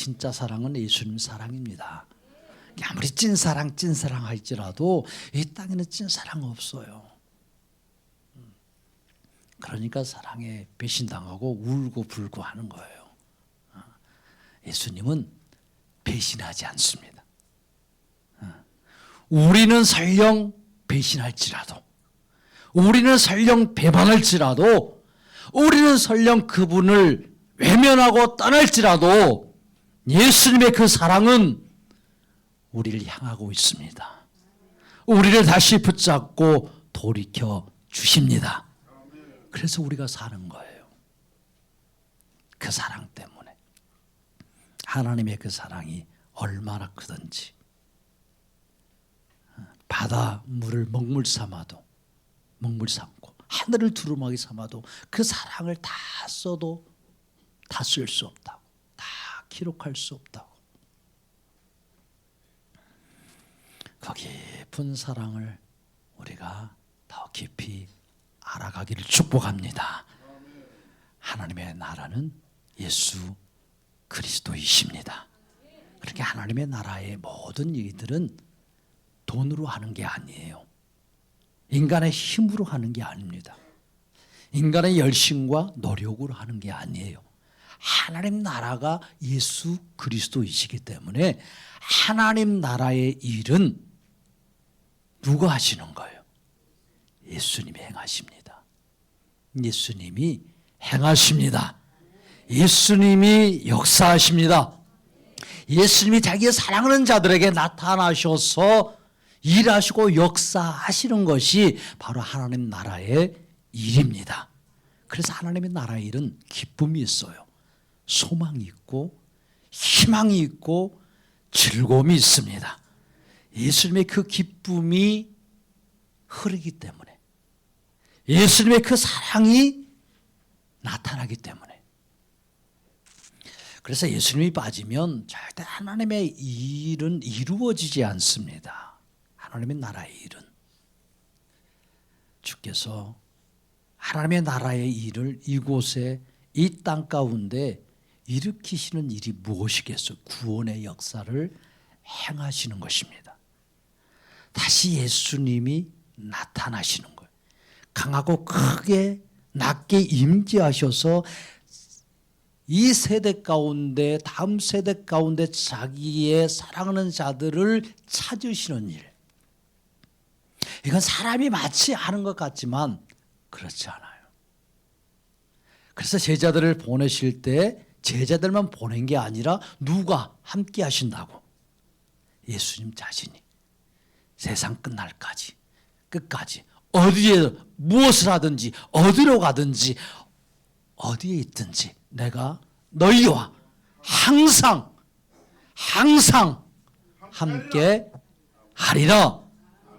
진짜 사랑은 예수님 사랑입니다. 아무리 찐사랑 할지라도 이 땅에는 찐사랑 없어요. 그러니까 사랑에 배신당하고 울고 불고 하는 거예요. 예수님은 배신하지 않습니다. 우리는 설령 배신할지라도, 우리는 설령 배반할지라도, 우리는 설령 그분을 외면하고 떠날지라도 예수님의 그 사랑은 우리를 향하고 있습니다. 우리를 다시 붙잡고 돌이켜 주십니다. 그래서 우리가 사는 거예요. 그 사랑 때문에. 하나님의 그 사랑이 얼마나 크든지. 바다 물을 먹물 삼아도, 먹물 삼고 하늘을 두루마기 삼아도 그 사랑을 다 써도 다 쓸 수 없다고, 다 기록할 수 없다고. 그 깊은 사랑을 우리가 더 깊이 알아가기를 축복합니다. 하나님의 나라는 예수 그리스도이십니다. 그렇게 하나님의 나라의 모든 일들은 돈으로 하는 게 아니에요. 인간의 힘으로 하는 게 아닙니다. 인간의 열심과 노력으로 하는 게 아니에요. 하나님 나라가 예수 그리스도이시기 때문에 하나님 나라의 일은 누가 하시는 거예요? 예수님이 행하십니다. 예수님이 행하십니다. 예수님이 역사하십니다. 예수님이 자기의 사랑하는 자들에게 나타나셔서 일하시고 역사하시는 것이 바로 하나님 나라의 일입니다. 그래서 하나님의 나라의 일은 기쁨이 있어요. 소망이 있고 희망이 있고 즐거움이 있습니다. 예수님의 그 기쁨이 흐르기 때문에, 예수님의 그 사랑이 나타나기 때문에. 그래서 예수님이 빠지면 절대 하나님의 일은 이루어지지 않습니다. 하나님의 나라의 일은. 주께서 하나님의 나라의 일을 이곳에, 이 땅 가운데 일으키시는 일이 무엇이겠어요? 구원의 역사를 행하시는 것입니다. 다시 예수님이 나타나시는 거예요. 강하고 크게 낮게 임재하셔서 이 세대 가운데, 다음 세대 가운데 자기의 사랑하는 자들을 찾으시는 일. 이건 사람이 마치 하는 것 같지만 그렇지 않아요. 그래서 제자들을 보내실 때 제자들만 보낸 게 아니라 누가 함께 하신다고? 예수님 자신이 세상 끝날까지, 끝까지 어디에 무엇을 하든지, 어디로 가든지, 어디에 있든지 내가 너희와 항상 함께 하리라.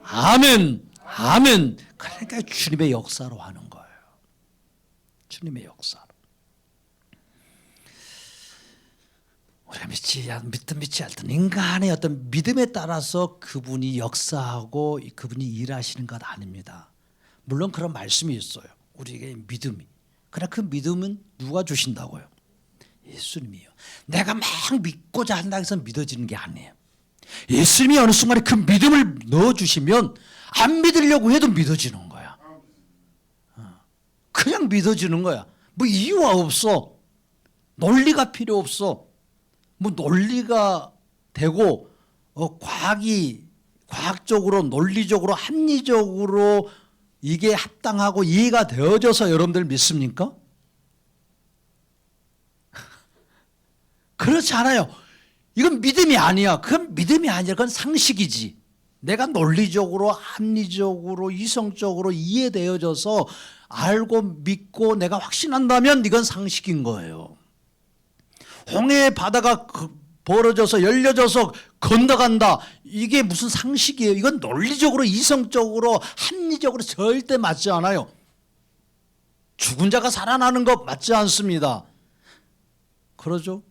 아멘. 아멘. 그러니까 주님의 역사로 하는 거예요. 주님의 역사로. 우리가 믿지 않든 인간의 어떤 믿음에 따라서 그분이 역사하고 그분이 일하시는 것 아닙니다. 물론 그런 말씀이 있어요. 우리에게 믿음이. 그러나 그 믿음은 누가 주신다고요? 예수님이요. 내가 막 믿고자 한다고 해서 믿어지는 게 아니에요. 예수님이 어느 순간에 그 믿음을 넣어주시면 안 믿으려고 해도 믿어지는 거야. 그냥 믿어지는 거야. 뭐 이유가 없어. 논리가 필요 없어. 뭐 논리가 되고 과학적으로 논리적으로 합리적으로 이게 합당하고 이해가 되어져서 여러분들 믿습니까? 그렇지 않아요. 이건 믿음이 아니야. 그건 믿음이 아니라 그건 상식이지. 내가 논리적으로 합리적으로 이성적으로 이해되어져서 알고 믿고 내가 확신한다면 이건 상식인 거예요. 홍해의 바다가 벌어져서 열려져서 건너간다. 이게 무슨 상식이에요? 이건 논리적으로 이성적으로 합리적으로 절대 맞지 않아요. 죽은 자가 살아나는 것 맞지 않습니다. 그러죠?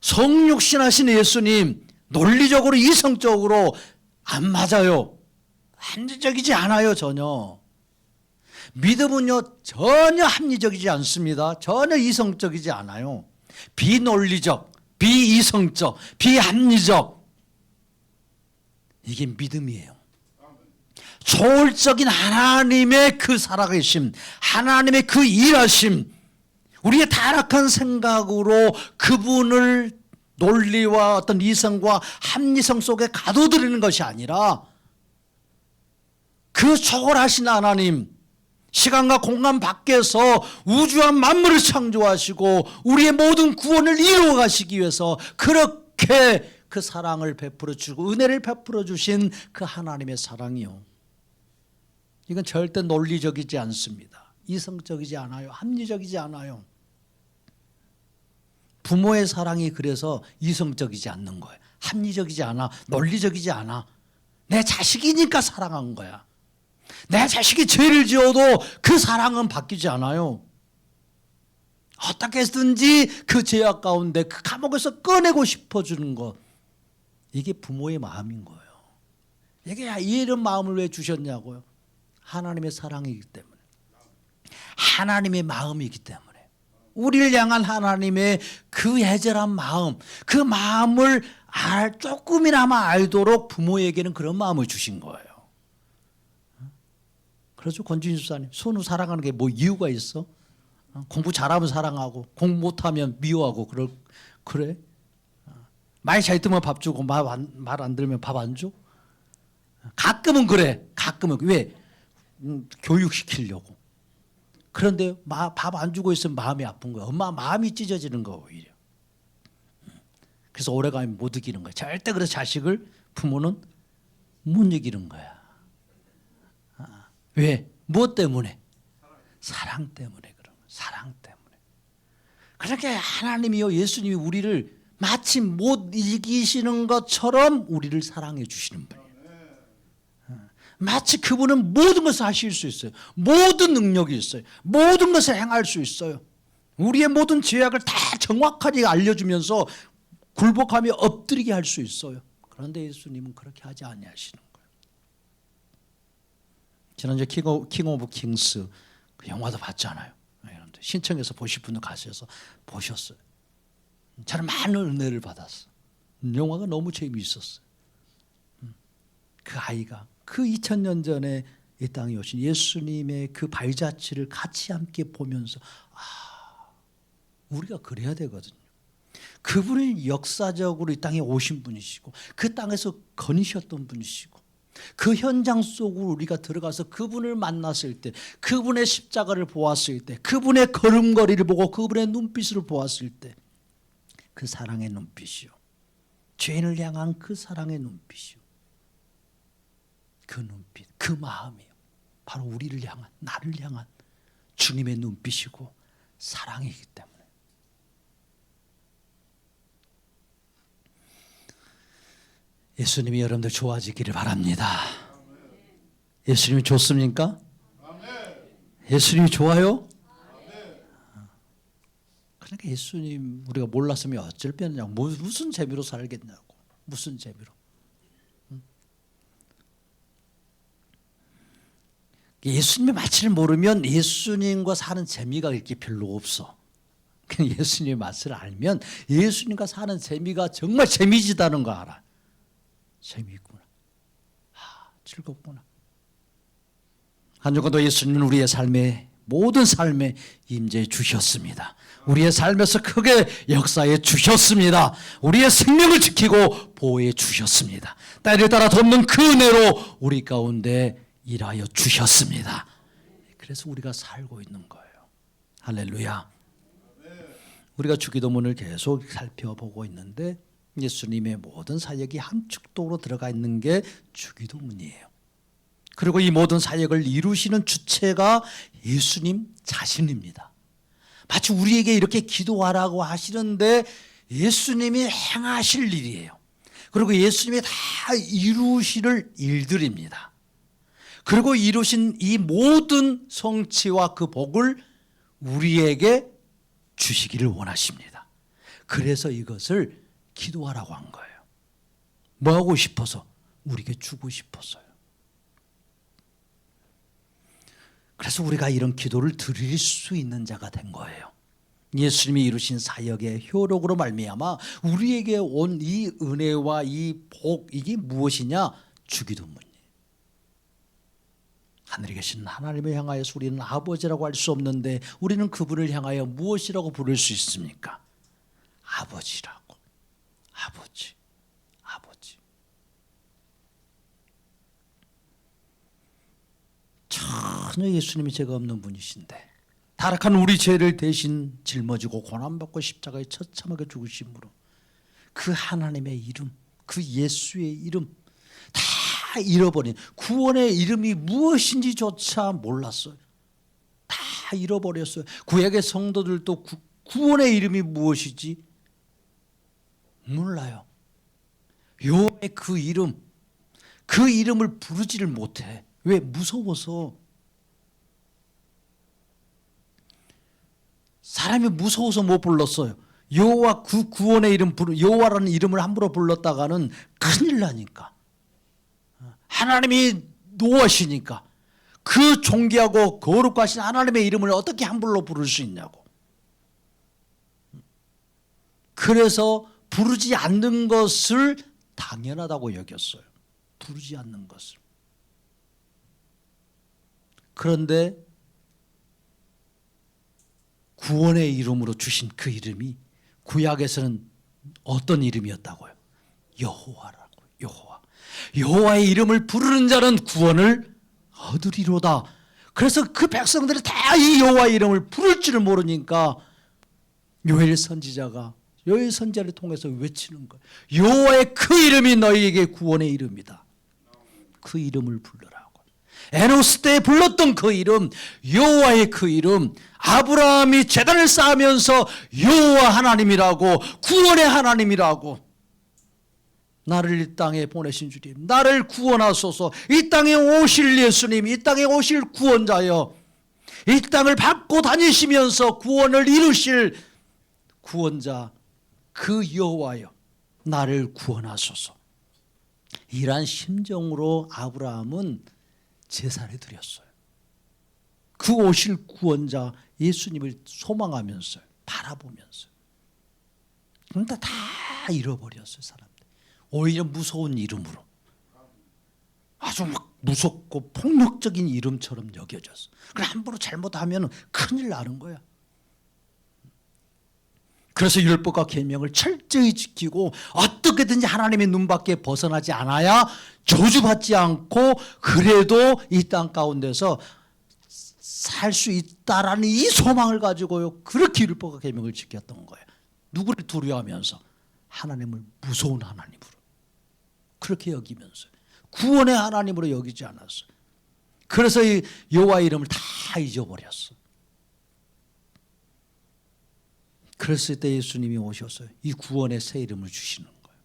성육신 하신 예수님 논리적으로 이성적으로 안 맞아요. 합리적이지 않아요. 전혀. 믿음은요 전혀 합리적이지 않습니다. 전혀 이성적이지 않아요. 비논리적, 비이성적, 비합리적, 이게 믿음이에요. 초월적인 하나님의 그 살아계심, 하나님의 그 일하심, 우리의 타락한 생각으로 그분을 논리와 어떤 이성과 합리성 속에 가둬들이는 것이 아니라 그 초월하신 하나님, 시간과 공간 밖에서 우주와 만물을 창조하시고 우리의 모든 구원을 이루어 가시기 위해서 그렇게 그 사랑을 베풀어 주고 은혜를 베풀어 주신 그 하나님의 사랑이요, 이건 절대 논리적이지 않습니다. 이성적이지 않아요. 합리적이지 않아요. 부모의 사랑이 그래서 이성적이지 않는 거예요. 합리적이지 않아. 논리적이지 않아. 내 자식이니까 사랑한 거야. 내 자식이 죄를 지어도 그 사랑은 바뀌지 않아요. 어떻게 해서든지 그 죄악 가운데 그 감옥에서 꺼내고 싶어주는 것, 이게 부모의 마음인 거예요. 이게 이런 마음을 왜 주셨냐고요. 하나님의 사랑이기 때문에, 하나님의 마음이기 때문에, 우리를 향한 하나님의 그 애절한 마음, 그 마음을 조금이나마 알도록 부모에게는 그런 마음을 주신 거예요. 그렇죠. 권준희 집사님, 손을 사랑하는 게 뭐 이유가 있어? 공부 잘하면 사랑하고 공부 못하면 미워하고 그래? 말 잘 듣면 밥 주고 말 안 들으면 밥 안 줘? 가끔은 그래. 가끔은. 왜? 교육시키려고. 그런데 밥 안 주고 있으면 마음이 아픈 거야. 엄마 마음이 찢어지는 거야 오히려. 그래서 오래가면 못 이기는 거야. 절대 그래서 자식을 부모는 못 이기는 거야. 왜? 무엇 때문에? 사랑 때문에 그런 거야. 사랑 때문에. 그렇게 하나님이요, 예수님이 우리를 마치 못 이기시는 것처럼 우리를 사랑해 주시는 분이에요. 마치 그분은 모든 것을 하실 수 있어요. 모든 능력이 있어요. 모든 것을 행할 수 있어요. 우리의 모든 죄악을 다 정확하게 알려주면서 굴복하며 엎드리게 할 수 있어요. 그런데 예수님은 그렇게 하지 아니하시는 거예요. 지난주에 킹 오브 킹스 그 영화도 봤잖아요. 신청해서 보실 분들 가셔서 보셨어요. 저는 많은 은혜를 받았어요. 영화가 너무 재미있었어요. 그 아이가 그 2000년 전에 이 땅에 오신 예수님의 그 발자취를 같이 함께 보면서 우리가 그래야 되거든요. 그분이 역사적으로 이 땅에 오신 분이시고 그 땅에서 거니셨던 분이시고 그 현장 속으로 우리가 들어가서 그분을 만났을 때, 그분의 십자가를 보았을 때, 그분의 걸음걸이를 보고 그분의 눈빛을 보았을 때, 그 사랑의 눈빛이요, 죄인을 향한 그 사랑의 눈빛이요, 그 눈빛, 그 마음이요, 바로 우리를 향한, 나를 향한 주님의 눈빛이고 사랑이기 때문에. 예수님이 여러분들 좋아지기를 바랍니다. 예수님이 좋습니까? 예수님이 좋아요? 그러니까 예수님 우리가 몰랐으면 어쩔 뻔했냐고, 무슨 재미로 살겠냐고, 무슨 재미로. 예수님의 맛을 모르면 예수님과 사는 재미가 이렇게 별로 없어. 그냥 예수님의 맛을 알면 예수님과 사는 재미가 정말 재미지다는 거 알아. 재미있구나. 즐겁구나. 한 주간도 예수님은 우리의 삶에, 모든 삶에 임재해 주셨습니다. 우리의 삶에서 크게 역사해 주셨습니다. 우리의 생명을 지키고 보호해 주셨습니다. 때를 따라 돕는 그 은혜로 우리 가운데 일하여 주셨습니다. 그래서 우리가 살고 있는 거예요. 할렐루야. 우리가 주기도문을 계속 살펴보고 있는데 예수님의 모든 사역이 함축도로 들어가 있는 게 주기도문이에요. 그리고 이 모든 사역을 이루시는 주체가 예수님 자신입니다. 마치 우리에게 이렇게 기도하라고 하시는데 예수님이 행하실 일이에요. 그리고 예수님이 다 이루실 일들입니다. 그리고 이루신 이 모든 성취와 그 복을 우리에게 주시기를 원하십니다. 그래서 이것을 기도하라고 한 거예요. 뭐 하고 싶어서? 우리에게 주고 싶어서요. 그래서 우리가 이런 기도를 드릴 수 있는 자가 된 거예요. 예수님이 이루신 사역의 효력으로 말미암아 우리에게 온 이 은혜와 이 복, 이게 무엇이냐? 주기도문이에요. 하늘에 계신 하나님을 향하여서 우리는 아버지라고 할 수 없는데 우리는 그분을 향하여 무엇이라고 부를 수 있습니까? 아버지라고. 아버지. 아버지. 전혀 예수님이 죄가 없는 분이신데 타락한 우리 죄를 대신 짊어지고 고난받고 십자가에 처참하게 죽으심으로 그 하나님의 이름, 그 예수의 이름 다 잃어버린, 구원의 이름이 무엇인지조차 몰랐어요. 다 잃어버렸어요. 구약의 성도들도 구원의 이름이 무엇이지 몰라요. 여호와의 그 이름, 그 이름을 부르지를 못해. 왜? 무서워서. 사람이 무서워서 못 불렀어요. 여호와 그 구원의 이름, 여호와라는 이름을 함부로 불렀다가는 큰일 나니까. 하나님이 노하시니까 그 존귀하고 거룩하신 하나님의 이름을 어떻게 함부로 부를 수 있냐고. 그래서 부르지 않는 것을 당연하다고 여겼어요. 부르지 않는 것을. 그런데 구원의 이름으로 주신 그 이름이 구약에서는 어떤 이름이었다고요? 여호와라고. 여호와. 여호와의 이름을 부르는 자는 구원을 얻으리로다. 그래서 그 백성들이 다 이 여호와의 이름을 부를 줄을 모르니까 요엘 선지자를 통해서 외치는 거예요. 여호와의 그 이름이 너희에게 구원의 이름이다. 그 이름을 불러라고. 에노스 때 불렀던 그 이름, 여호와의 그 이름, 아브라함이 제단을 쌓으면서 여호와 하나님이라고, 구원의 하나님이라고, 나를 이 땅에 보내신 주님, 나를 구원하소서. 이 땅에 오실 예수님, 이 땅에 오실 구원자여, 이 땅을 밟고 다니시면서 구원을 이루실 구원자, 그 여호와여, 나를 구원하소서. 이러한 심정으로 아브라함은 제사를 드렸어요. 그 오실 구원자 예수님을 소망하면서요, 바라보면서요. 그런데 다 잃어버렸어요, 사람들. 오히려 무서운 이름으로, 아주 막 무섭고 폭력적인 이름처럼 여겨졌어. 그래 함부로 잘못하면 큰일 나는 거야. 그래서 율법과 계명을 철저히 지키고 어떻게든지 하나님의 눈밖에 벗어나지 않아야 저주받지 않고 그래도 이 땅 가운데서 살 수 있다라는 이 소망을 가지고요, 그렇게 율법과 계명을 지켰던 거예요. 누구를 두려워하면서? 하나님을 무서운 하나님으로 그렇게 여기면서 구원의 하나님으로 여기지 않았어요. 그래서 이 여호와의 이름을 다 잊어버렸어. 그랬을 때 예수님이 오셔서 이 구원의 새 이름을 주시는 거예요.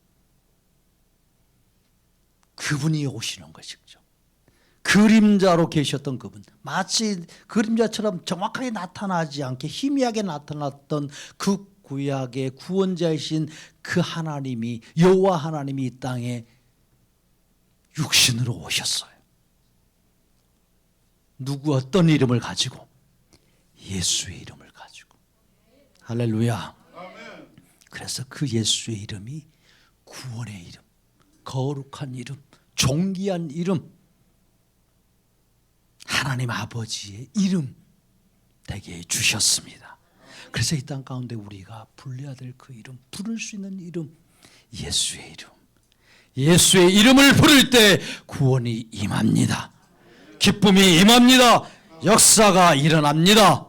그분이 오시는 것이죠. 그림자로 계셨던 그분, 마치 그림자처럼 정확하게 나타나지 않게 희미하게 나타났던 그 구약의 구원자이신 그 하나님이, 여호와 하나님이 이 땅에 육신으로 오셨어요. 누구 어떤 이름을 가지고? 예수의 이름을 가지고. 할렐루야. 그래서 그 예수의 이름이 구원의 이름, 거룩한 이름, 존귀한 이름, 하나님 아버지의 이름 되게 주셨습니다. 그래서 이 땅 가운데 우리가 불러야 될 그 이름, 부를 수 있는 이름, 예수의 이름. 예수의 이름을 부를 때 구원이 임합니다. 기쁨이 임합니다. 역사가 일어납니다.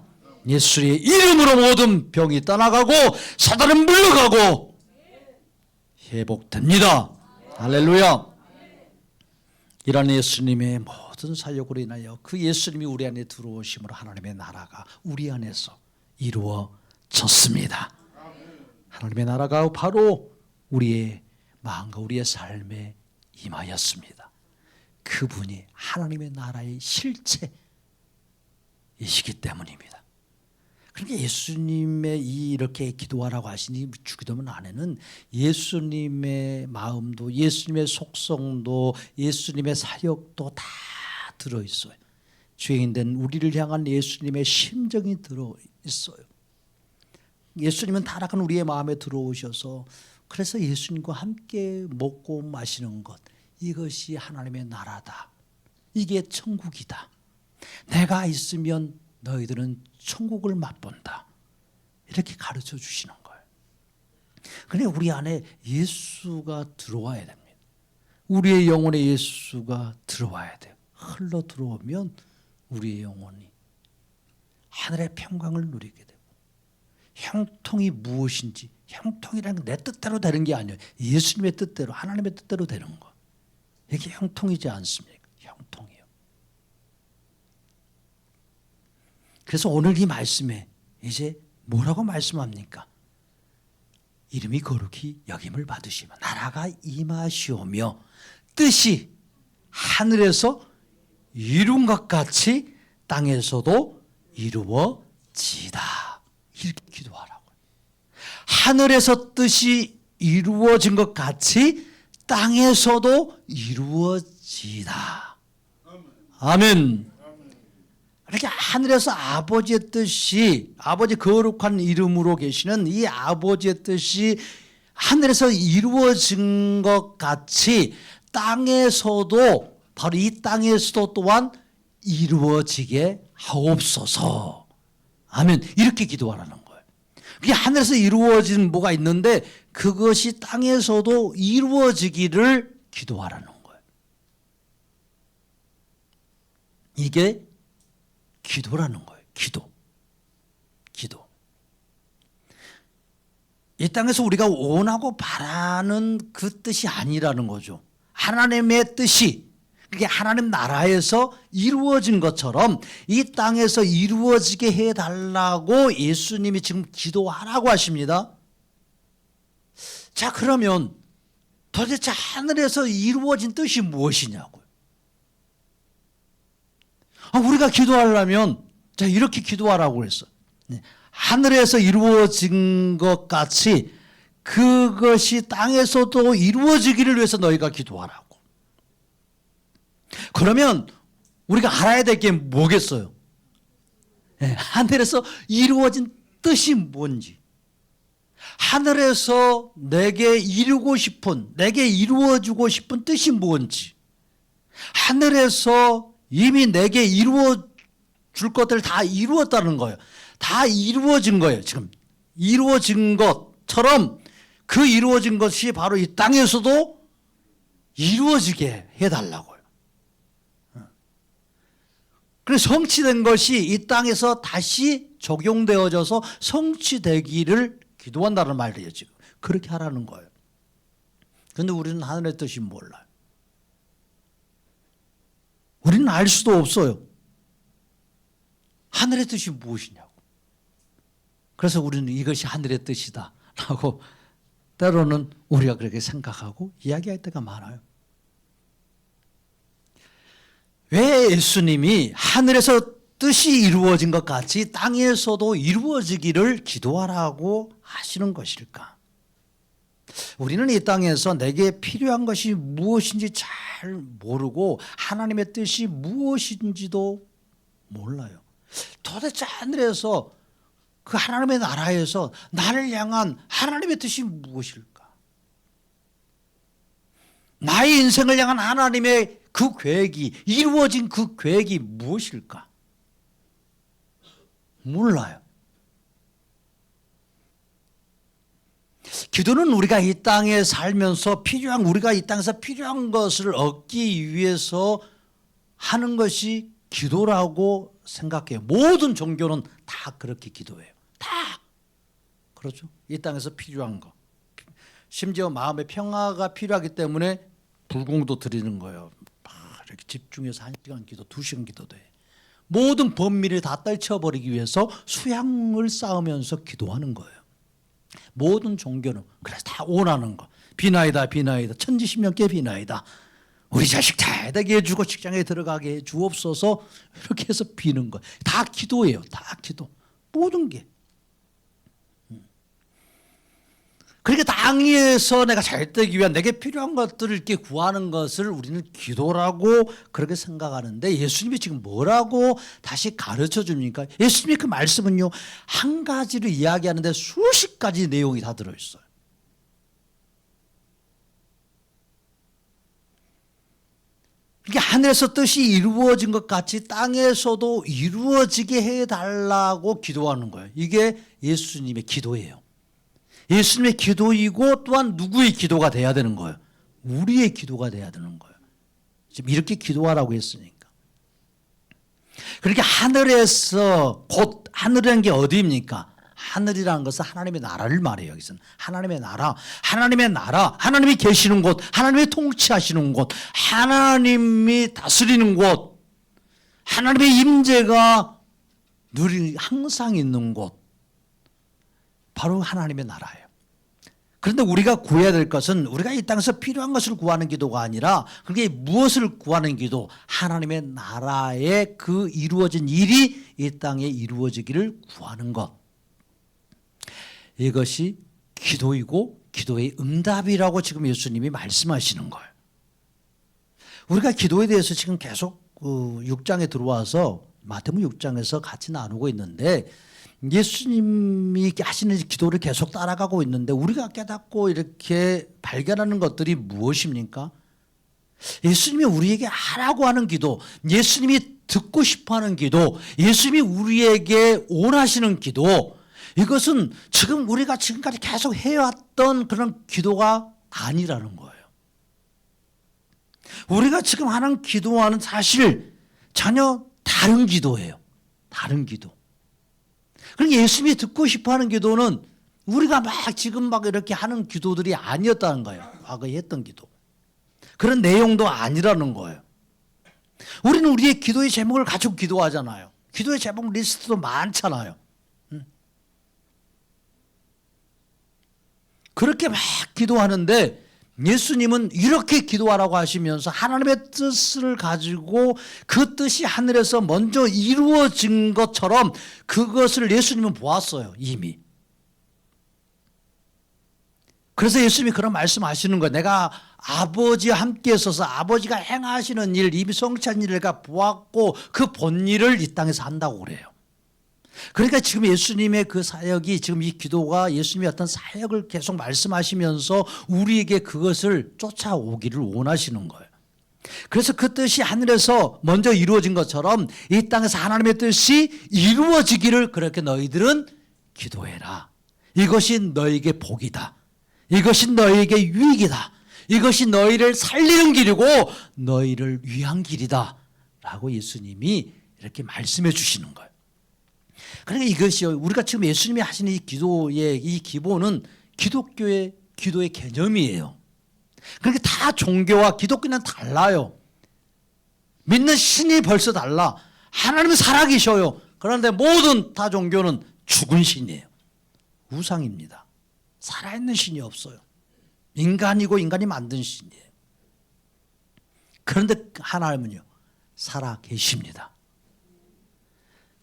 예수의 이름으로 모든 병이 떠나가고 사단은 물러가고 회복됩니다. 할렐루야. 이런 예수님의 모든 사역으로 인하여 그 예수님이 우리 안에 들어오심으로 하나님의 나라가 우리 안에서 이루어졌습니다. 하나님의 나라가 바로 우리의 마음과 우리의 삶에 임하였습니다. 그분이 하나님의 나라의 실체이시기 때문입니다. 그러니까 예수님의 이렇게 기도하라고 하시니 주기도문 안에는 예수님의 마음도, 예수님의 속성도, 예수님의 사역도 다 들어있어요. 죄인된 우리를 향한 예수님의 심정이 들어있어요. 예수님은 타락한 우리의 마음에 들어오셔서 그래서 예수님과 함께 먹고 마시는 것, 이것이 하나님의 나라다. 이게 천국이다. 내가 있으면 너희들은 천국을 맛본다. 이렇게 가르쳐 주시는 거예요. 그런데 우리 안에 예수가 들어와야 됩니다. 우리의 영혼에 예수가 들어와야 돼요. 흘러 들어오면 우리의 영혼이 하늘의 평강을 누리게 되고, 형통이 무엇인지, 형통이라는 게 내 뜻대로 되는 게 아니에요. 예수님의 뜻대로, 하나님의 뜻대로 되는 거. 이게 형통이지 않습니까? 형통이요. 그래서 오늘 이 말씀에 이제 뭐라고 말씀합니까? 이름이 거룩히 여김을 받으시며 나라가 임하시오며 뜻이 하늘에서 이룬 것 같이 땅에서도 이루어지다. 이렇게 기도하라고. 하늘에서 뜻이 이루어진 것 같이 땅에서도 이루어지다. 아멘. 이렇게 하늘에서 아버지의 뜻이, 아버지 거룩한 이름으로 계시는 이 아버지의 뜻이 하늘에서 이루어진 것 같이 땅에서도, 바로 이 땅에서도 또한 이루어지게 하옵소서. 아멘. 이렇게 기도하라는 거예요. 그게 하늘에서 이루어진 뭐가 있는데 그것이 땅에서도 이루어지기를 기도하라는 거예요. 이게 기도라는 거예요. 기도. 이 땅에서 우리가 원하고 바라는 그 뜻이 아니라는 거죠. 하나님의 뜻이, 그게 하나님 나라에서 이루어진 것처럼 이 땅에서 이루어지게 해달라고 예수님이 지금 기도하라고 하십니다. 자, 그러면 도대체 하늘에서 이루어진 뜻이 무엇이냐고요. 우리가 기도하려면 자, 이렇게 기도하라고 그랬어요. 하늘에서 이루어진 것 같이 그것이 땅에서도 이루어지기를 위해서 너희가 기도하라고. 그러면 우리가 알아야 될 게 뭐겠어요? 하늘에서 이루어진 뜻이 뭔지, 하늘에서 내게 이루고 싶은, 내게 이루어주고 싶은 뜻이 뭔지, 하늘에서 이미 내게 이루어 줄 것들을 다 이루었다는 거예요. 다 이루어진 거예요. 지금 이루어진 것처럼 그 이루어진 것이 바로 이 땅에서도 이루어지게 해달라고요. 그래서 성취된 것이 이 땅에서 다시 적용되어져서 성취되기를 기도한다는 말이에요. 지금 그렇게 하라는 거예요. 그런데 우리는 하늘의 뜻이 몰라요. 우리는 알 수도 없어요. 하늘의 뜻이 무엇이냐고. 그래서 우리는 이것이 하늘의 뜻이다 라고 때로는 우리가 그렇게 생각하고 이야기할 때가 많아요. 왜 예수님이 하늘에서 뜻이 이루어진 것 같이 땅에서도 이루어지기를 기도하라고 하시는 것일까? 우리는 이 땅에서 내게 필요한 것이 무엇인지 잘 모르고 하나님의 뜻이 무엇인지도 몰라요. 도대체 하늘에서 그 하나님의 나라에서 나를 향한 하나님의 뜻이 무엇일까? 나의 인생을 향한 하나님의 그 계획이, 이루어진 그 계획이 무엇일까? 몰라요. 기도는 우리가 이 땅에 살면서 우리가 이 땅에서 필요한 것을 얻기 위해서 하는 것이 기도라고 생각해요. 모든 종교는 다 그렇게 기도해요. 다. 그렇죠. 이 땅에서 필요한 거. 심지어 마음의 평화가 필요하기 때문에 불공도 드리는 거예요. 이렇게 집중해서 1시간 기도, 2시간 기도도 해. 모든 범민을 다 떨쳐버리기 위해서 수양을 쌓으면서 기도하는 거예요. 모든 종교는 그래서 다 원하는 거. 비나이다, 비나이다. 천지신명께 비나이다. 우리 자식 잘 되게 해주고 직장에 들어가게 해 주옵소서. 이렇게 해서 비는 거. 다 기도예요. 다 기도. 모든 게. 그러니까 땅에서 내가 잘 되기 위한 내게 필요한 것들을 이렇게 구하는 것을 우리는 기도라고 그렇게 생각하는데 예수님이 지금 뭐라고 다시 가르쳐 줍니까? 예수님의 그 말씀은요, 한 가지를 이야기하는데 수십 가지 내용이 다 들어있어요. 이게 하늘에서 뜻이 이루어진 것 같이 땅에서도 이루어지게 해달라고 기도하는 거예요. 이게 예수님의 기도예요. 예수님의 기도이고 또한 누구의 기도가 돼야 되는 거예요? 우리의 기도가 돼야 되는 거예요. 지금 이렇게 기도하라고 했으니까. 그러니까 하늘에서, 곧 하늘이라는 게 어디입니까? 하늘이라는 것은 하나님의 나라를 말해요. 여기서는 하나님의 나라, 하나님의 나라, 하나님이 계시는 곳, 하나님이 통치하시는 곳, 하나님이 다스리는 곳, 하나님의 임재가 늘 항상 있는 곳, 바로 하나님의 나라예요. 그런데 우리가 구해야 될 것은 우리가 이 땅에서 필요한 것을 구하는 기도가 아니라 그게 무엇을 구하는 기도, 하나님의 나라의 그 이루어진 일이 이 땅에 이루어지기를 구하는 것. 이것이 기도이고 기도의 응답이라고 지금 예수님이 말씀하시는 거예요. 우리가 기도에 대해서 지금 계속 6장에 들어와서 마태복음 6장에서 같이 나누고 있는데 예수님이 하시는 기도를 계속 따라가고 있는데 우리가 깨닫고 이렇게 발견하는 것들이 무엇입니까? 예수님이 우리에게 하라고 하는 기도, 예수님이 듣고 싶어하는 기도, 예수님이 우리에게 원하시는 기도, 이것은 지금 우리가 지금까지 계속 해왔던 그런 기도가 아니라는 거예요. 우리가 지금 하는 기도와는 사실 전혀 다른 기도예요. 다른 기도. 그러니까 예수님이 듣고 싶어하는 기도는 우리가 지금 이렇게 하는 기도들이 아니었다는 거예요. 과거에 했던 기도. 그런 내용도 아니라는 거예요. 우리는 우리의 기도의 제목을 가지고 기도하잖아요. 기도의 제목 리스트도 많잖아요. 그렇게 기도하는데 예수님은 이렇게 기도하라고 하시면서 하나님의 뜻을 가지고 그 뜻이 하늘에서 먼저 이루어진 것처럼 그것을 예수님은 보았어요, 이미. 그래서 예수님이 그런 말씀하시는 거예요. 내가 아버지와 함께 있어서 아버지가 행하시는 일, 이미 성취한 일을 내가 보았고 그 본 일을 이 땅에서 한다고 그래요. 그러니까 지금 예수님의 그 사역이, 지금 이 기도가 예수님의 어떤 사역을 계속 말씀하시면서 우리에게 그것을 쫓아오기를 원하시는 거예요. 그래서 그 뜻이 하늘에서 먼저 이루어진 것처럼 이 땅에서 하나님의 뜻이 이루어지기를 그렇게 너희들은 기도해라. 이것이 너에게 복이다. 이것이 너에게 유익이다. 이것이 너희를 살리는 길이고 너희를 위한 길이다. 라고 예수님이 이렇게 말씀해 주시는 거예요. 그러니까 이것이요, 우리가 지금 예수님이 하시는 이 기도의 이 기본은 기독교의 기도의 개념이에요. 그러니까 다 종교와 기독교는 달라요. 믿는 신이 벌써 달라. 하나님은 살아계셔요. 그런데 모든 다 종교는 죽은 신이에요. 우상입니다. 살아있는 신이 없어요. 인간이고 인간이 만든 신이에요. 그런데 하나님은요, 살아계십니다.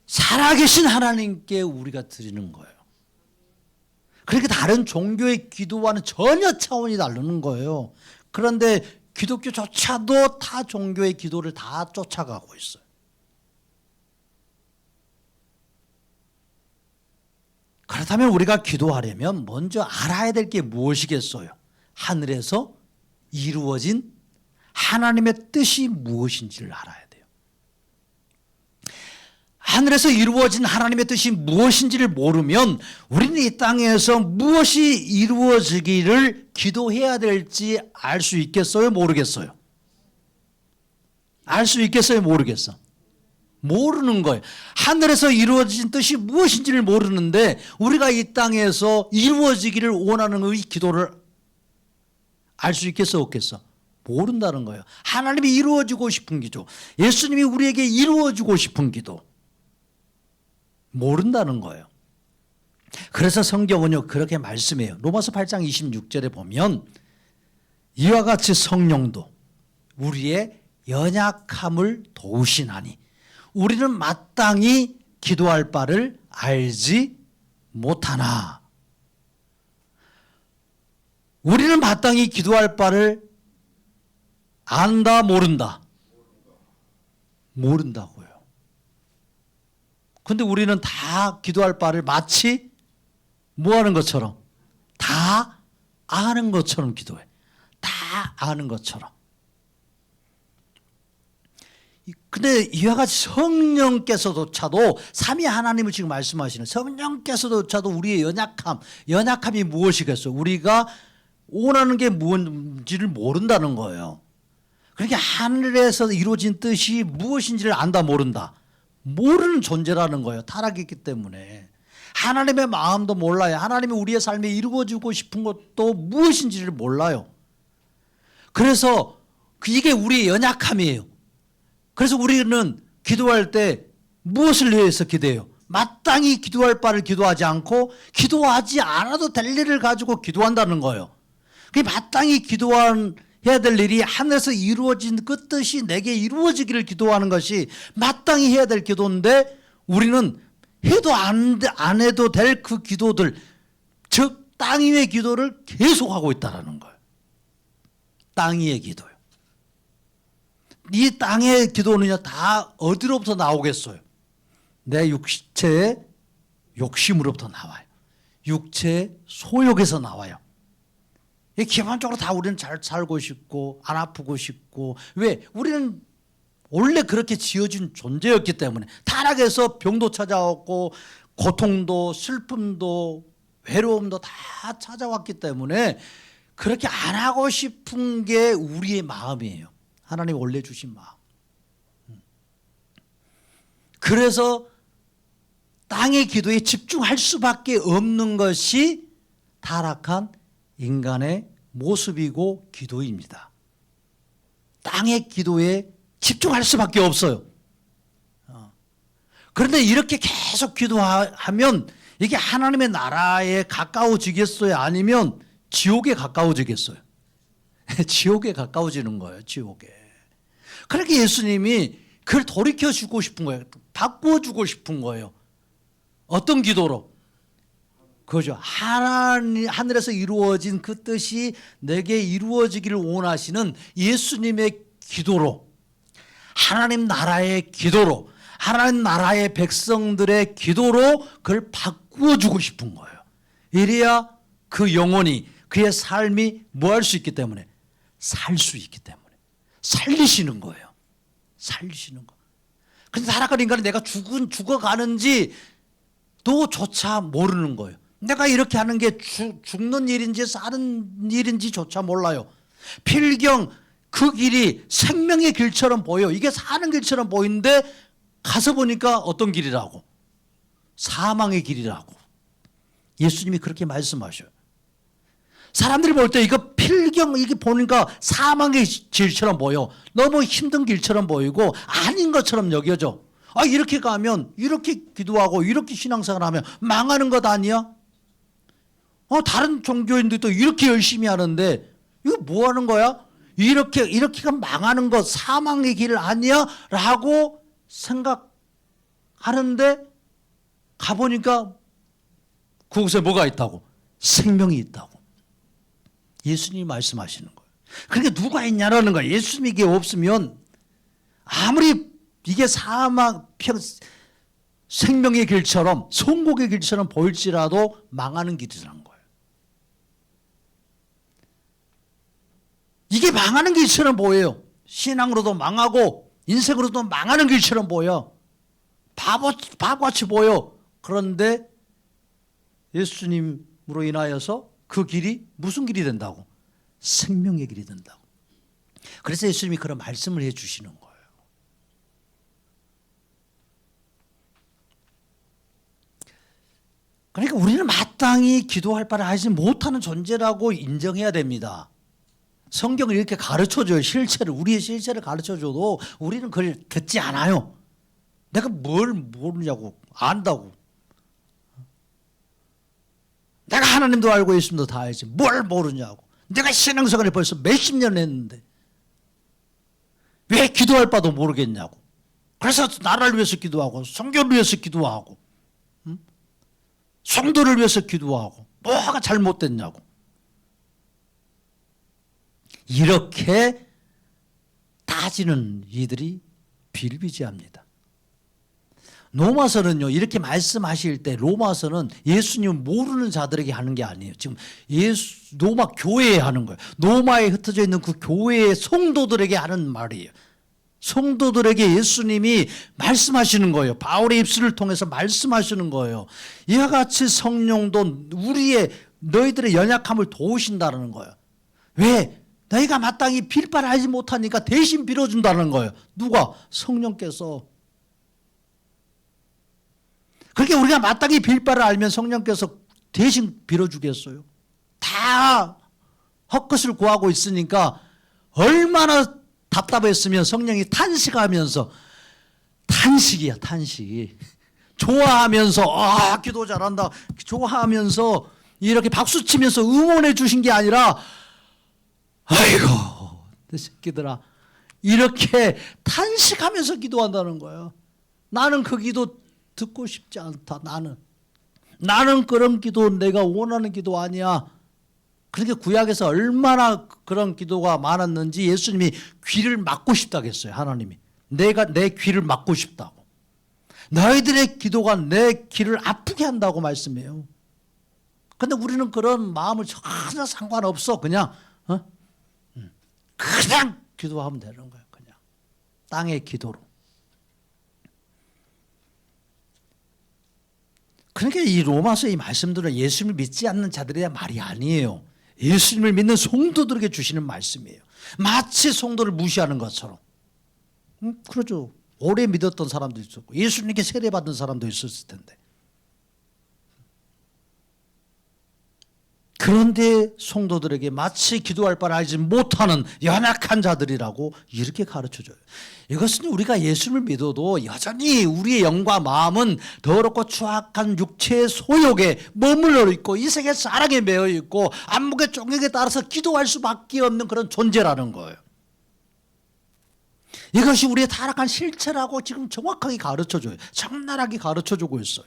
살아계신 하나님께 우리가 드리는 거예요. 그러니까 다른 종교의 기도와는 전혀 차원이 다르는 거예요. 그런데 기독교조차도 타 종교의 기도를 다 쫓아가고 있어요. 그렇다면 우리가 기도하려면 먼저 알아야 될 게 무엇이겠어요? 하늘에서 이루어진 하나님의 뜻이 무엇인지를 알아야 돼요. 하늘에서 이루어진 하나님의 뜻이 무엇인지를 모르면 우리는 이 땅에서 무엇이 이루어지기를 기도해야 될지 알 수 있겠어요? 모르겠어요? 알 수 있겠어요? 모르겠어? 모르는 거예요. 하늘에서 이루어진 뜻이 무엇인지를 모르는데 우리가 이 땅에서 이루어지기를 원하는 이 기도를 알 수 있겠어? 없겠어? 모른다는 거예요. 하나님이 이루어지고 싶은 기도, 예수님이 우리에게 이루어지고 싶은 기도, 모른다는 거예요. 그래서 성경은요 그렇게 말씀해요. 로마서 8장 26절에 보면 이와 같이 성령도 우리의 연약함을 도우시나니 우리는 마땅히 기도할 바를 알지 못하나. 우리는 마땅히 기도할 바를 안다, 모른다? 모른다고요. 근데 우리는 다 기도할 바를 마치 뭐 하는 것처럼? 다 아는 것처럼 기도해. 다 아는 것처럼. 근데 이와 같이 성령께서조차도 삼위 하나님을 지금 말씀하시는 성령께서조차도 우리의 연약함이 무엇이겠어요? 우리가 원하는 게 뭔지를 모른다는 거예요. 그러니까 하늘에서 이루어진 뜻이 무엇인지를 안다, 모른다. 모르는 존재라는 거예요. 타락했기 때문에. 하나님의 마음도 몰라요. 하나님이 우리의 삶에 이루어지고 싶은 것도 무엇인지를 몰라요. 그래서 이게 우리의 연약함이에요. 그래서 우리는 기도할 때 무엇을 위해서 기도해요? 마땅히 기도할 바를 기도하지 않고 기도하지 않아도 될 일을 가지고 기도한다는 거예요. 그 마땅히 기도해야 될 일이 하늘에서 이루어진 그 뜻이 내게 이루어지기를 기도하는 것이 마땅히 해야 될 기도인데 우리는 해도 안 해도 될 그 기도들, 즉 땅 위의 기도를 계속하고 있다는 거예요. 땅 위의 기도요. 이 땅의 기도는요, 다 어디로부터 나오겠어요? 내 육체의 욕심으로부터 나와요. 육체의 소욕에서 나와요. 기본적으로 다 우리는 잘 살고 싶고 안 아프고 싶고, 왜? 우리는 원래 그렇게 지어진 존재였기 때문에. 타락해서 병도 찾아왔고 고통도 슬픔도 외로움도 다 찾아왔기 때문에 그렇게 안 하고 싶은 게 우리의 마음이에요. 하나님이 원래 주신 마음. 그래서 땅의 기도에 집중할 수밖에 없는 것이 타락한 인간의 모습이고 기도입니다. 땅의 기도에 집중할 수밖에 없어요. 그런데 이렇게 계속 기도하면 이게 하나님의 나라에 가까워지겠어요? 아니면 지옥에 가까워지겠어요? 지옥에 가까워지는 거예요. 지옥에. 그렇게 예수님이 그걸 돌이켜주고 싶은 거예요. 바꿔주고 싶은 거예요. 어떤 기도로? 그죠. 하늘에서 이루어진 그 뜻이 내게 이루어지기를 원하시는 예수님의 기도로, 하나님 나라의 기도로, 하나님 나라의 백성들의 기도로 그걸 바꾸어주고 싶은 거예요. 이래야 그 영혼이, 그의 삶이 뭐 할 수 있기 때문에? 살 수 있기 때문에. 살리시는 거예요. 살리시는 거. 근데 타락한 인간은 내가 죽어가는지 도조차 모르는 거예요. 내가 이렇게 하는 게 죽는 일인지 사는 일인지조차 몰라요. 필경 그 길이 생명의 길처럼 보여. 이게 사는 길처럼 보이는데 가서 보니까 어떤 길이라고? 사망의 길이라고. 예수님이 그렇게 말씀하셔요. 사람들이 볼 때 이거 필경 이게 보니까 사망의 길처럼 보여. 너무 힘든 길처럼 보이고 아닌 것처럼 여겨져. 아, 이렇게 가면 이렇게 기도하고 이렇게 신앙생활 하면 망하는 것 아니야? 다른 종교인들도 이렇게 열심히 하는데 이거 뭐 하는 거야? 이렇게가 망하는 것, 사망의 길 아니야? 라고 생각하는데 가보니까 그곳에 뭐가 있다고? 생명이 있다고. 예수님이 말씀하시는 거예요. 그러니까 누가 있냐라는 거예요. 예수님이 이게 없으면 아무리 이게 생명의 길처럼 성공의 길처럼 보일지라도 망하는 길이라는 거예요. 이게 망하는 길처럼 보여요. 신앙으로도 망하고 인생으로도 망하는 길처럼 보여. 바보같이 보여. 그런데 예수님으로 인하여서 그 길이 무슨 길이 된다고? 생명의 길이 된다고. 그래서 예수님이 그런 말씀을 해 주시는 거예요. 그러니까 우리는 마땅히 기도할 바를 하지 못하는 존재라고 인정해야 됩니다. 성경을 이렇게 가르쳐줘요. 우리의 실체를 가르쳐줘도 우리는 그걸 듣지 않아요. 내가 뭘 모르냐고, 안다고. 내가 하나님도 알고 예수님도 다 알지. 뭘 모르냐고. 내가 신앙생활을 벌써 몇십 년 했는데 왜 기도할 바도 모르겠냐고. 그래서 나라를 위해서 기도하고 성교를 위해서 기도하고 성도를 위해서 기도하고 뭐가 잘못됐냐고. 이렇게 따지는 이들이 비일비재합니다. 로마서는요, 이렇게 말씀하실 때 로마서는 예수님 모르는 자들에게 하는 게 아니에요. 지금 로마 교회에 하는 거예요. 로마에 흩어져 있는 그 교회의 성도들에게 하는 말이에요. 성도들에게 예수님이 말씀하시는 거예요. 바울의 입술을 통해서 말씀하시는 거예요. 이와 같이 성령도 너희들의 연약함을 도우신다는 거예요. 왜? 너희가 마땅히 빌 바를 알지 못하니까 대신 빌어준다는 거예요. 누가? 성령께서. 그렇게 우리가 마땅히 빌 바를 알면 성령께서 대신 빌어주겠어요? 다 헛것을 구하고 있으니까 얼마나 답답했으면 성령이 탄식하면서, 탄식이야, 탄식이. 좋아하면서, 기도 잘한다. 좋아하면서 이렇게 박수치면서 응원해 주신 게 아니라, 아이고, 내 새끼들아. 이렇게 탄식하면서 기도한다는 거예요. 나는 그 기도 듣고 싶지 않다. 나는 그런 기도 내가 원하는 기도 아니야. 그렇게 구약에서 얼마나 그런 기도가 많았는지 예수님이 귀를 막고 싶다고 했어요. 하나님이 내가 내 귀를 막고 싶다고. 너희들의 기도가 내 귀를 아프게 한다고 말씀해요. 그런데 우리는 그런 마음을 전혀 상관없어. 그냥 기도하면 되는 거예요. 그냥 땅의 기도로. 그러니까 이 로마서 이 말씀들은 예수님을 믿지 않는 자들에 대한 말이 아니에요. 예수님을 믿는 성도들에게 주시는 말씀이에요. 마치 성도를 무시하는 것처럼. 그러죠. 오래 믿었던 사람도 있었고 예수님께 세례받은 사람도 있었을 텐데. 그런데 성도들에게 마치 기도할 바를 알지 못하는 연약한 자들이라고 이렇게 가르쳐줘요. 이것은 우리가 예수를 믿어도 여전히 우리의 영과 마음은 더럽고 추악한 육체의 소욕에 머물러 있고 이 세계 사랑에 매여 있고 안목의 종역에 따라서 기도할 수밖에 없는 그런 존재라는 거예요. 이것이 우리의 타락한 실체라고 지금 정확하게 가르쳐줘요. 적나라하게 가르쳐주고 있어요.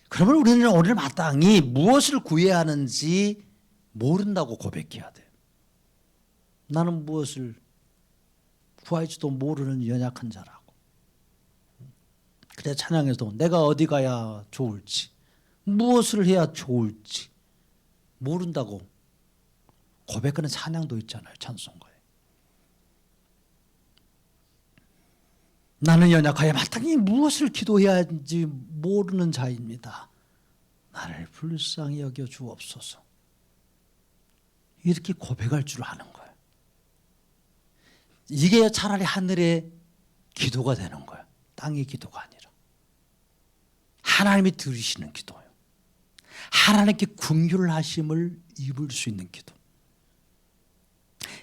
그러면 우리는 오늘 마땅히 무엇을 구해야 하는지 모른다고 고백해야 돼요. 나는 무엇을 구할지도 모르는 연약한 자라고. 그래 찬양에서도 내가 어디 가야 좋을지 무엇을 해야 좋을지 모른다고 고백하는 찬양도 있잖아요. 찬송가에. 나는 연약하여 마땅히 무엇을 기도해야 하는지 모르는 자입니다. 나를 불쌍히 여겨 주옵소서. 이렇게 고백할 줄 아는 거예요. 이게 차라리 하늘의 기도가 되는 거예요. 땅의 기도가 아니라. 하나님이 들으시는 기도예요. 하나님께 긍휼을 하심을 입을 수 있는 기도.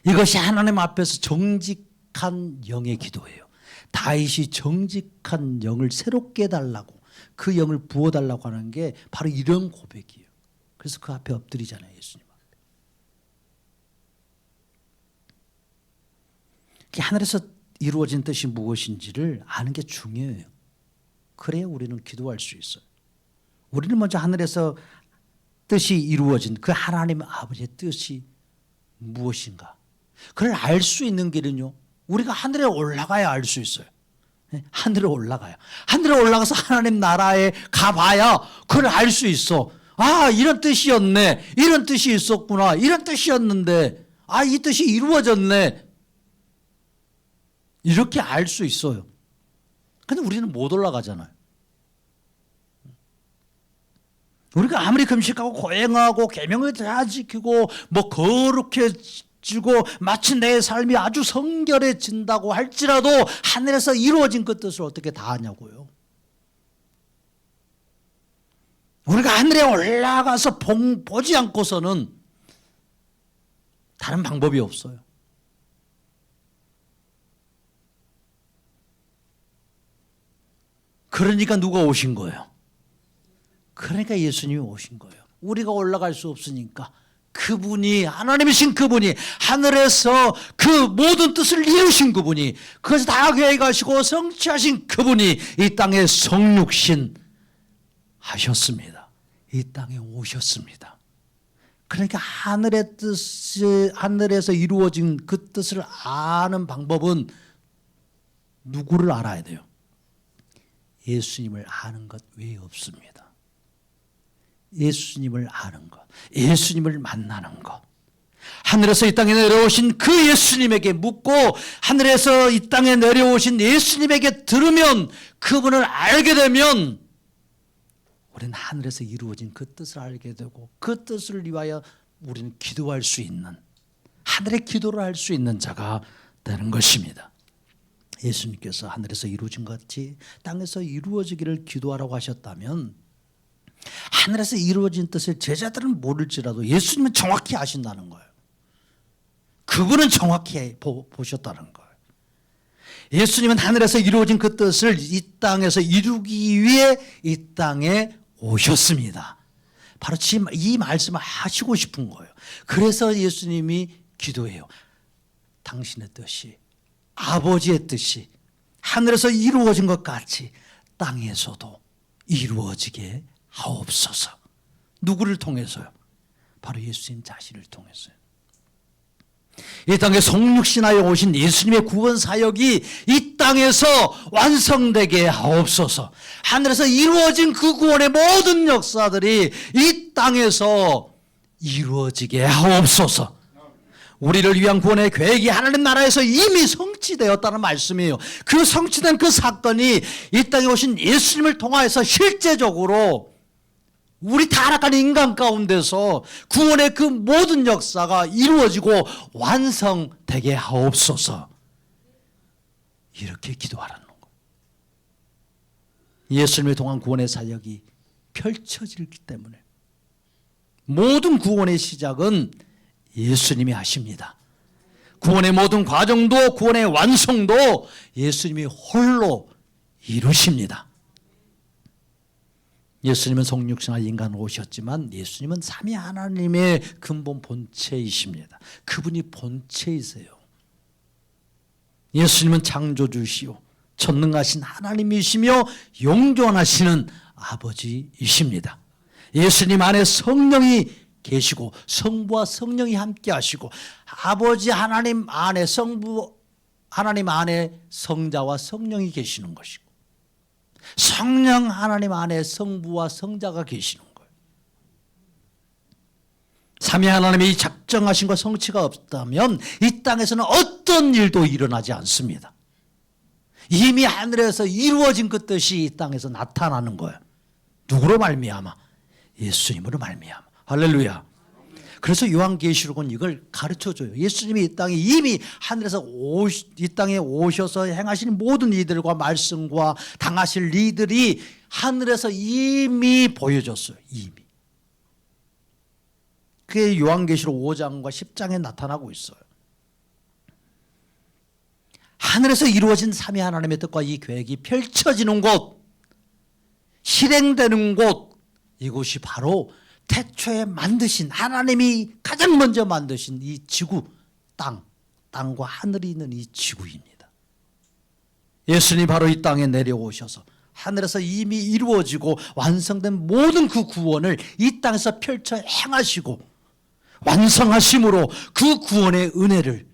이것이 하나님 앞에서 정직한 영의 기도예요. 다윗이 정직한 영을 새롭게 해달라고 그 영을 부어달라고 하는 게 바로 이런 고백이에요. 그래서 그 앞에 엎드리잖아요. 예수님 앞에. 하늘에서 이루어진 뜻이 무엇인지를 아는 게 중요해요. 그래야 우리는 기도할 수 있어요. 우리는 먼저 하늘에서 뜻이 이루어진 그 하나님 아버지의 뜻이 무엇인가. 그걸 알 수 있는 길은요. 우리가 하늘에 올라가야 알 수 있어요. 하늘에 올라가요. 하늘에 올라가서 하나님 나라에 가봐야 그걸 알 수 있어. 이런 뜻이었네. 이런 뜻이 있었구나. 이런 뜻이었는데 이 뜻이 이루어졌네. 이렇게 알 수 있어요. 근데 우리는 못 올라가잖아요. 우리가 아무리 금식하고 고행하고 계명을 다 지키고 뭐 거룩해 지고 마치 내 삶이 아주 성결해진다고 할지라도 하늘에서 이루어진 그 뜻을 어떻게 다 아냐고요. 우리가 하늘에 올라가서 보지 않고서는 다른 방법이 없어요. 그러니까 누가 오신 거예요? 그러니까 예수님이 오신 거예요. 우리가 올라갈 수 없으니까 그분이, 하나님이신 그분이, 하늘에서 그 모든 뜻을 이루신 그분이, 그것을 다 계획하시고 성취하신 그분이 이 땅에 성육신 하셨습니다. 이 땅에 오셨습니다. 그러니까 하늘의 뜻이 하늘에서 이루어진 그 뜻을 아는 방법은 누구를 알아야 돼요? 예수님을 아는 것 외에 없습니다. 예수님을 아는 것, 예수님을 만나는 것. 하늘에서 이 땅에 내려오신 그 예수님에게 묻고 하늘에서 이 땅에 내려오신 예수님에게 들으면, 그분을 알게 되면 우리는 하늘에서 이루어진 그 뜻을 알게 되고 그 뜻을 위하여 우리는 기도할 수 있는, 하늘의 기도를 할 수 있는 자가 되는 것입니다. 예수님께서 하늘에서 이루어진 것 같이 땅에서 이루어지기를 기도하라고 하셨다면, 하늘에서 이루어진 뜻을 제자들은 모를지라도 예수님은 정확히 아신다는 거예요. 그분은 정확히 보셨다는 거예요. 예수님은 하늘에서 이루어진 그 뜻을 이 땅에서 이루기 위해 이 땅에 오셨습니다. 바로 이 말씀을 하시고 싶은 거예요. 그래서 예수님이 기도해요. 당신의 뜻이, 아버지의 뜻이 하늘에서 이루어진 것 같이 땅에서도 이루어지게 하옵소서. 누구를 통해서요? 바로 예수님 자신을 통해서요. 이 땅에 성육신하여 오신 예수님의 구원 사역이 이 땅에서 완성되게 하옵소서. 하늘에서 이루어진 그 구원의 모든 역사들이 이 땅에서 이루어지게 하옵소서. 우리를 위한 구원의 계획이 하나님 나라에서 이미 성취되었다는 말씀이에요. 그 성취된 그 사건이 이 땅에 오신 예수님을 통하여서 실제적으로 우리 타락한 인간 가운데서 구원의 그 모든 역사가 이루어지고 완성되게 하옵소서. 이렇게 기도하라는 거예요. 예수님을 통한 구원의 사역이 펼쳐지기 때문에 모든 구원의 시작은 예수님이 하십니다. 구원의 모든 과정도, 구원의 완성도 예수님이 홀로 이루십니다. 예수님은 성육신한 인간으로 오셨지만 예수님은 삼위 하나님의 근본 본체이십니다. 그분이 본체이세요. 예수님은 창조주시오, 전능하신 하나님이시며 영존하시는 아버지이십니다. 예수님 안에 성령이 계시고 성부와 성령이 함께 하시고, 아버지 하나님 안에 성부 하나님 안에 성자와 성령이 계시는 것이고, 성령 하나님 안에 성부와 성자가 계시는 거예요. 삼위 하나님이 작정하신 것 성취가 없다면 이 땅에서는 어떤 일도 일어나지 않습니다. 이미 하늘에서 이루어진 그 뜻이 이 땅에서 나타나는 거예요. 누구로 말미암아? 예수님으로 말미암아. 할렐루야. 그래서 요한계시록은 이걸 가르쳐줘요. 예수님이 이 땅에 이미 하늘에서 이 땅에 오셔서 행하시는 모든 이들과 말씀과 당하실 이들이 하늘에서 이미 보여줬어요. 이미. 그게 요한계시록 5장과 10장에 나타나고 있어요. 하늘에서 이루어진 삼위 하나님의 뜻과 이 계획이 펼쳐지는 곳, 실행되는 곳, 이곳이 바로 태초에 만드신, 하나님이 가장 먼저 만드신 이 지구, 땅과 하늘이 있는 이 지구입니다. 예수님이 바로 이 땅에 내려오셔서 하늘에서 이미 이루어지고 완성된 모든 그 구원을 이 땅에서 펼쳐 행하시고 완성하심으로 그 구원의 은혜를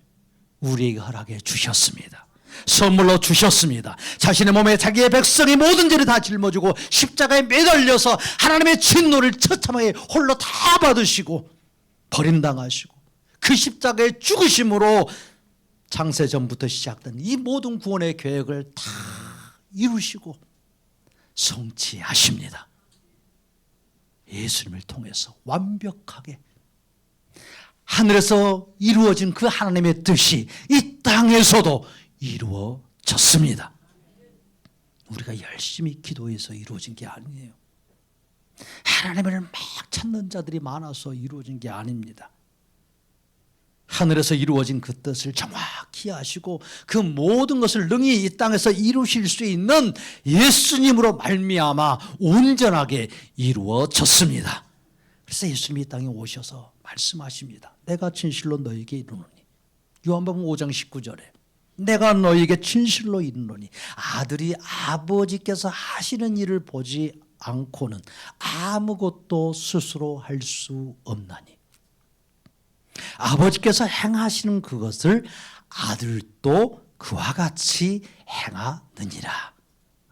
우리에게 허락해 주셨습니다. 선물로 주셨습니다. 자신의 몸에 자기의 백성의 모든 죄를 다 짊어지고 십자가에 매달려서 하나님의 진노를 처참하게 홀로 다 받으시고 버림당하시고 그 십자가의 죽으심으로 창세 전부터 시작된 이 모든 구원의 계획을 다 이루시고 성취하십니다. 예수님을 통해서 완벽하게 하늘에서 이루어진 그 하나님의 뜻이 이 땅에서도 이루어졌습니다. 우리가 열심히 기도해서 이루어진 게 아니에요. 하나님을 막 찾는 자들이 많아서 이루어진 게 아닙니다. 하늘에서 이루어진 그 뜻을 정확히 아시고 그 모든 것을 능히 이 땅에서 이루실 수 있는 예수님으로 말미암아 온전하게 이루어졌습니다. 그래서 예수님이 이 땅에 오셔서 말씀하십니다. 내가 진실로 너에게 이르노니, 요한복음 5장 19절에 내가 너에게 진실로 이르노니 아들이 아버지께서 하시는 일을 보지 않고는 아무것도 스스로 할 수 없나니. 아버지께서 행하시는 그것을 아들도 그와 같이 행하느니라.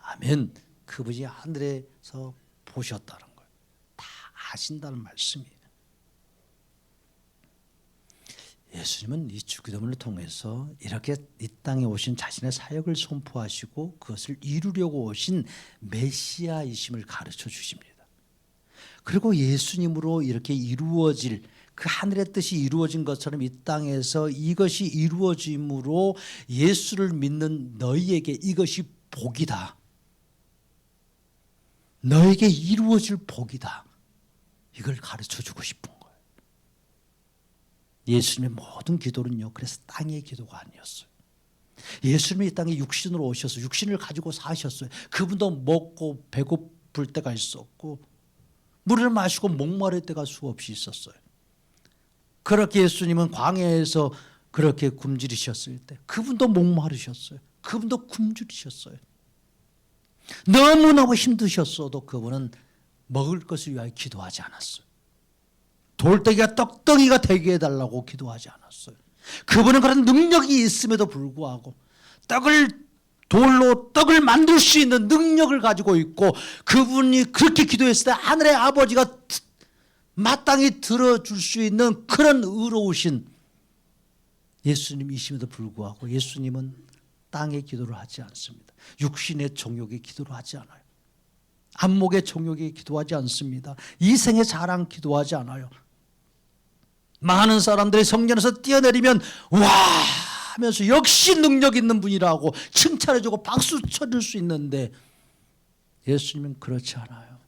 아멘. 그분이 하늘에서 보셨다는 거예요. 다 아신다는 말씀이에요. 예수님은 이 주기도문을 통해서 이렇게 이 땅에 오신 자신의 사역을 선포하시고 그것을 이루려고 오신 메시아이심을 가르쳐 주십니다. 그리고 예수님으로 이렇게 이루어질 그 하늘의 뜻이 이루어진 것처럼 이 땅에서 이것이 이루어짐으로 예수를 믿는 너희에게 이것이 복이다. 너에게 이루어질 복이다. 이걸 가르쳐 주고 싶은 거예요. 예수님의 모든 기도는요, 그래서 땅의 기도가 아니었어요. 예수님이 이 땅에 육신으로 오셔서 육신을 가지고 사셨어요. 그분도 먹고 배고플 때가 있었고 물을 마시고 목마를 때가 수없이 있었어요. 그렇게 예수님은 광야에서 그렇게 굶주리셨을 때 그분도 목마르셨어요. 그분도 굶주리셨어요. 너무너무 힘드셨어도 그분은 먹을 것을 위하여 기도하지 않았어요. 돌덩이가 떡덩이가 되게 해달라고 기도하지 않았어요. 그분은 그런 능력이 있음에도 불구하고 돌로 떡을 만들 수 있는 능력을 가지고 있고 그분이 그렇게 기도했을 때 하늘의 아버지가 마땅히 들어줄 수 있는 그런 의로우신 예수님이심에도 불구하고 예수님은 땅의 기도를 하지 않습니다. 육신의 정욕의 기도를 하지 않아요. 안목의 정욕의 기도하지 않습니다. 이생의 자랑 기도하지 않아요. 많은 사람들이 성전에서 뛰어내리면 와 하면서 역시 능력 있는 분이라고 칭찬해주고 박수 쳐줄 수 있는데 예수님은 그렇지 않아요.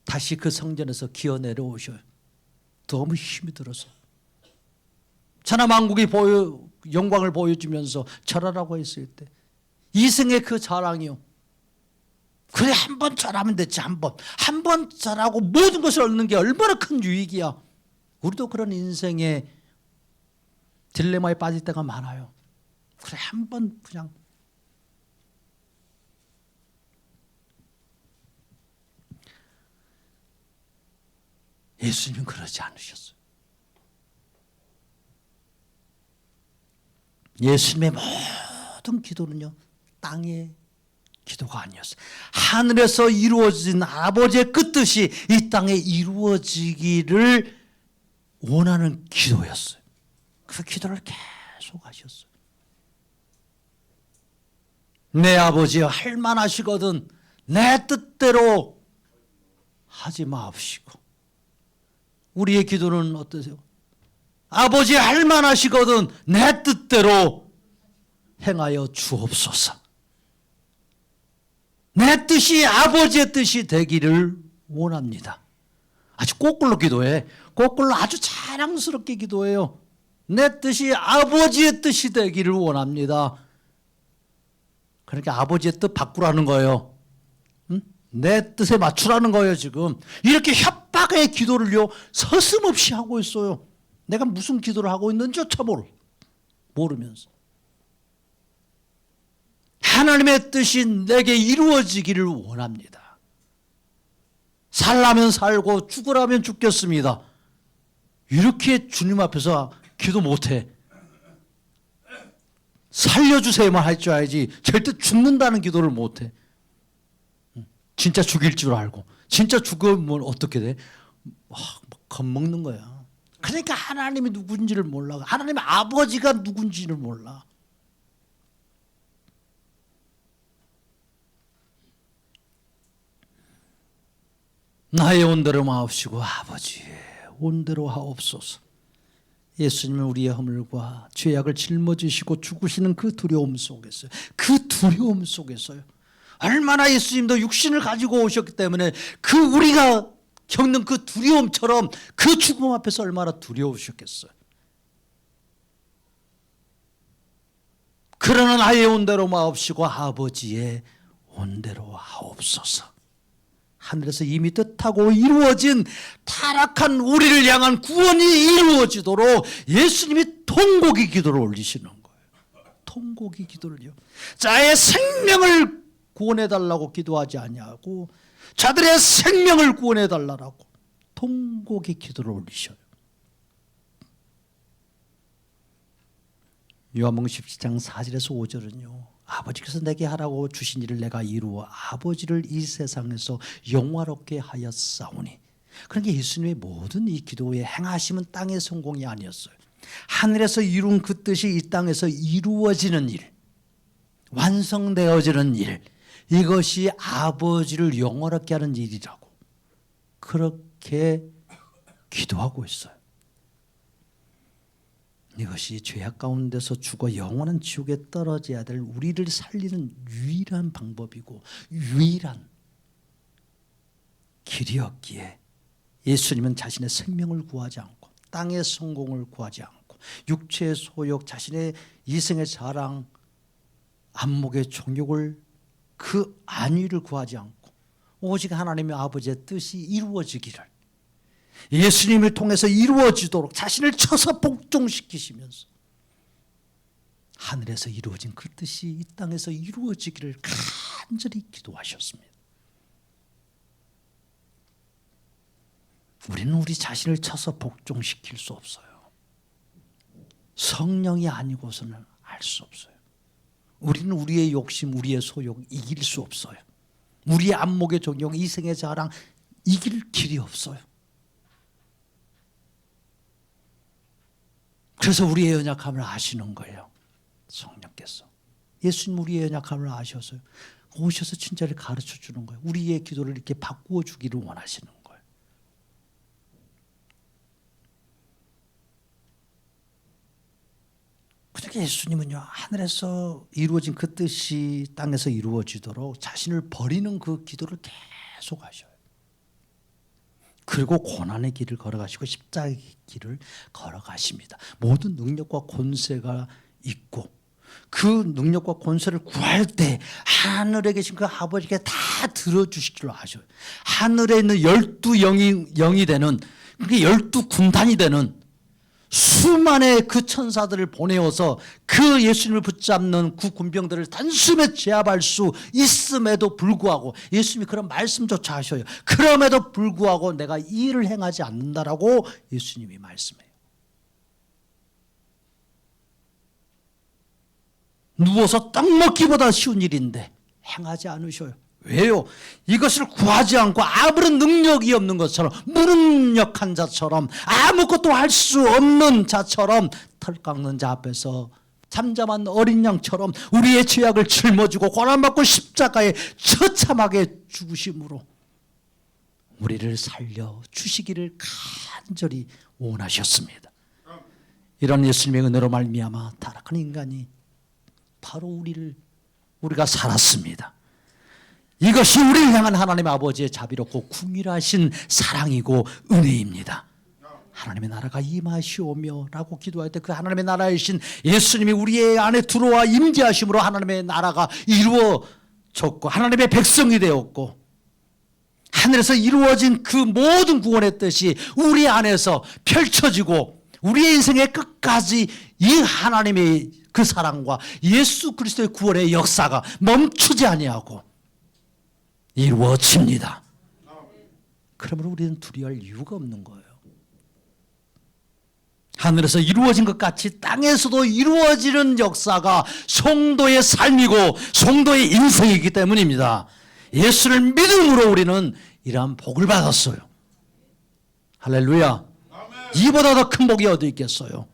다시 그 성전에서 기어 내려오셔요. 너무 힘이 들어서 천하만국이 영광을 보여주면서 절하라고 했을 때 이승의 그 자랑이요. 그래 한 번 절하면 됐지. 한 번 절하고 모든 것을 얻는 게 얼마나 큰 유익이야. 우리도 그런 인생의 딜레마에 빠질 때가 많아요. 그래 한 번 그냥 예수님은 그러지 않으셨어요. 예수님의 모든 기도는요 땅의 기도가 아니었어요. 하늘에서 이루어진 아버지의 그 뜻이 이 땅에 이루어지기를 원하는 기도였어요. 그 기도를 계속 하셨어요. 내 아버지여 할만하시거든 내 뜻대로 하지 마옵시고. 우리의 기도는 어떠세요? 아버지 할만하시거든 내 뜻대로 행하여 주옵소서. 내 뜻이 아버지의 뜻이 되기를 원합니다. 아주 거꾸로 기도해. 거꾸로 아주 자랑스럽게 기도해요. 내 뜻이 아버지의 뜻이 되기를 원합니다. 그러니까 아버지의 뜻 바꾸라는 거예요. 응? 내 뜻에 맞추라는 거예요. 지금 이렇게 협박의 기도를요 서슴없이 하고 있어요. 내가 무슨 기도를 하고 있는지조차 모르면서 하나님의 뜻이 내게 이루어지기를 원합니다. 살라면 살고 죽으라면 죽겠습니다. 이렇게 주님 앞에서 기도 못해. 살려주세요만 할 줄 알지 절대 죽는다는 기도를 못해. 진짜 죽일 줄 알고 진짜 죽으면 어떻게 돼? 겁먹는 거야. 그러니까 하나님이 누군지를 몰라. 하나님의 아버지가 누군지를 몰라. 나의 온대로 마옵시고 아버지의 온대로 하옵소서. 예수님은 우리의 허물과 죄악을 짊어지시고 죽으시는 그 두려움 속에서요. 그 두려움 속에서요. 얼마나 예수님도 육신을 가지고 오셨기 때문에 그 우리가 겪는 그 두려움처럼 그 죽음 앞에서 얼마나 두려우셨겠어요. 그러나 나의 온대로 마옵시고 아버지의 온대로 하옵소서. 하늘에서 이미 뜻하고 이루어진 타락한 우리를 향한 구원이 이루어지도록 예수님이 통곡의 기도를 올리시는 거예요. 통곡의 기도를요. 자의 생명을 구원해달라고 기도하지 아니하고 자들의 생명을 구원해달라고 통곡의 기도를 올리셔요. 요한복음 17장 4절에서 5절은요. 아버지께서 내게 하라고 주신 일을 내가 이루어 아버지를 이 세상에서 영화롭게 하였사오니. 그러니까 예수님의 모든 이 기도의 행하심은 땅의 성공이 아니었어요. 하늘에서 이룬 그 뜻이 이 땅에서 이루어지는 일, 완성되어지는 일, 이것이 아버지를 영원하게 하는 일이라고 그렇게 기도하고 있어요. 이것이 죄악 가운데서 죽어 영원한 지옥에 떨어져야 될 우리를 살리는 유일한 방법이고 유일한 길이었기에 예수님은 자신의 생명을 구하지 않고 땅의 성공을 구하지 않고 육체의 소욕, 자신의 이생의 자랑, 안목의 종욕을 그 안위를 구하지 않고 오직 하나님의 아버지의 뜻이 이루어지기를 예수님을 통해서 이루어지도록 자신을 쳐서 복종시키시면서 하늘에서 이루어진 그 뜻이 이 땅에서 이루어지기를 간절히 기도하셨습니다. 우리는 우리 자신을 쳐서 복종시킬 수 없어요. 성령이 아니고서는 알 수 없어요. 우리는 우리의 욕심, 우리의 소욕 이길 수 없어요. 우리의 안목의 종용, 이생의 자랑 이길 길이 없어요. 그래서 우리의 연약함을 아시는 거예요. 성령께서. 예수님 우리의 연약함을 아셔서요. 오셔서 친절히 가르쳐 주는 거예요. 우리의 기도를 이렇게 바꾸어 주기를 원하시는 거예요. 그러니까 예수님은요, 하늘에서 이루어진 그 뜻이 땅에서 이루어지도록 자신을 버리는 그 기도를 계속 하셔요. 그리고 고난의 길을 걸어가시고 십자가의 길을 걸어가십니다. 모든 능력과 권세가 있고 그 능력과 권세를 구할 때 하늘에 계신 그 아버지께 다 들어주시기로 하셔요. 하늘에 있는 12영이 되는, 그게 12군단이 되는 수만의 그 천사들을 보내어서 그 예수님을 붙잡는 그 군병들을 단숨에 제압할 수 있음에도 불구하고 예수님이 그런 말씀조차 하셔요. 그럼에도 불구하고 내가 이 일을 행하지 않는다라고 예수님이 말씀해요. 누워서 떡 먹기보다 쉬운 일인데 행하지 않으셔요. 왜요? 이것을 구하지 않고 아무런 능력이 없는 것처럼, 무능력한 자처럼, 아무것도 할 수 없는 자처럼, 털 깎는 자 앞에서 잠잠한 어린 양처럼 우리의 죄악을 짊어지고 고난받고 십자가에 처참하게 죽으심으로 우리를 살려 주시기를 간절히 원하셨습니다. 이런 예수님의 은혜로 말미암아 타락한 인간이 바로 우리가 살았습니다. 이것이 우리를 향한 하나님 아버지의 자비롭고 궁일하신 사랑이고 은혜입니다. 하나님의 나라가 임하시오며 라고 기도할 때 그 하나님의 나라이신 예수님이 우리의 안에 들어와 임재하심으로 하나님의 나라가 이루어졌고 하나님의 백성이 되었고 하늘에서 이루어진 그 모든 구원의 뜻이 우리 안에서 펼쳐지고 우리의 인생의 끝까지 이 하나님의 그 사랑과 예수 그리스도의 구원의 역사가 멈추지 아니하고 이루어집니다. 그러므로 우리는 두려워할 이유가 없는 거예요. 하늘에서 이루어진 것 같이 땅에서도 이루어지는 역사가 성도의 삶이고 성도의 인생이기 때문입니다. 예수를 믿음으로 우리는 이러한 복을 받았어요. 할렐루야. 이보다 더 큰 복이 어디 있겠어요.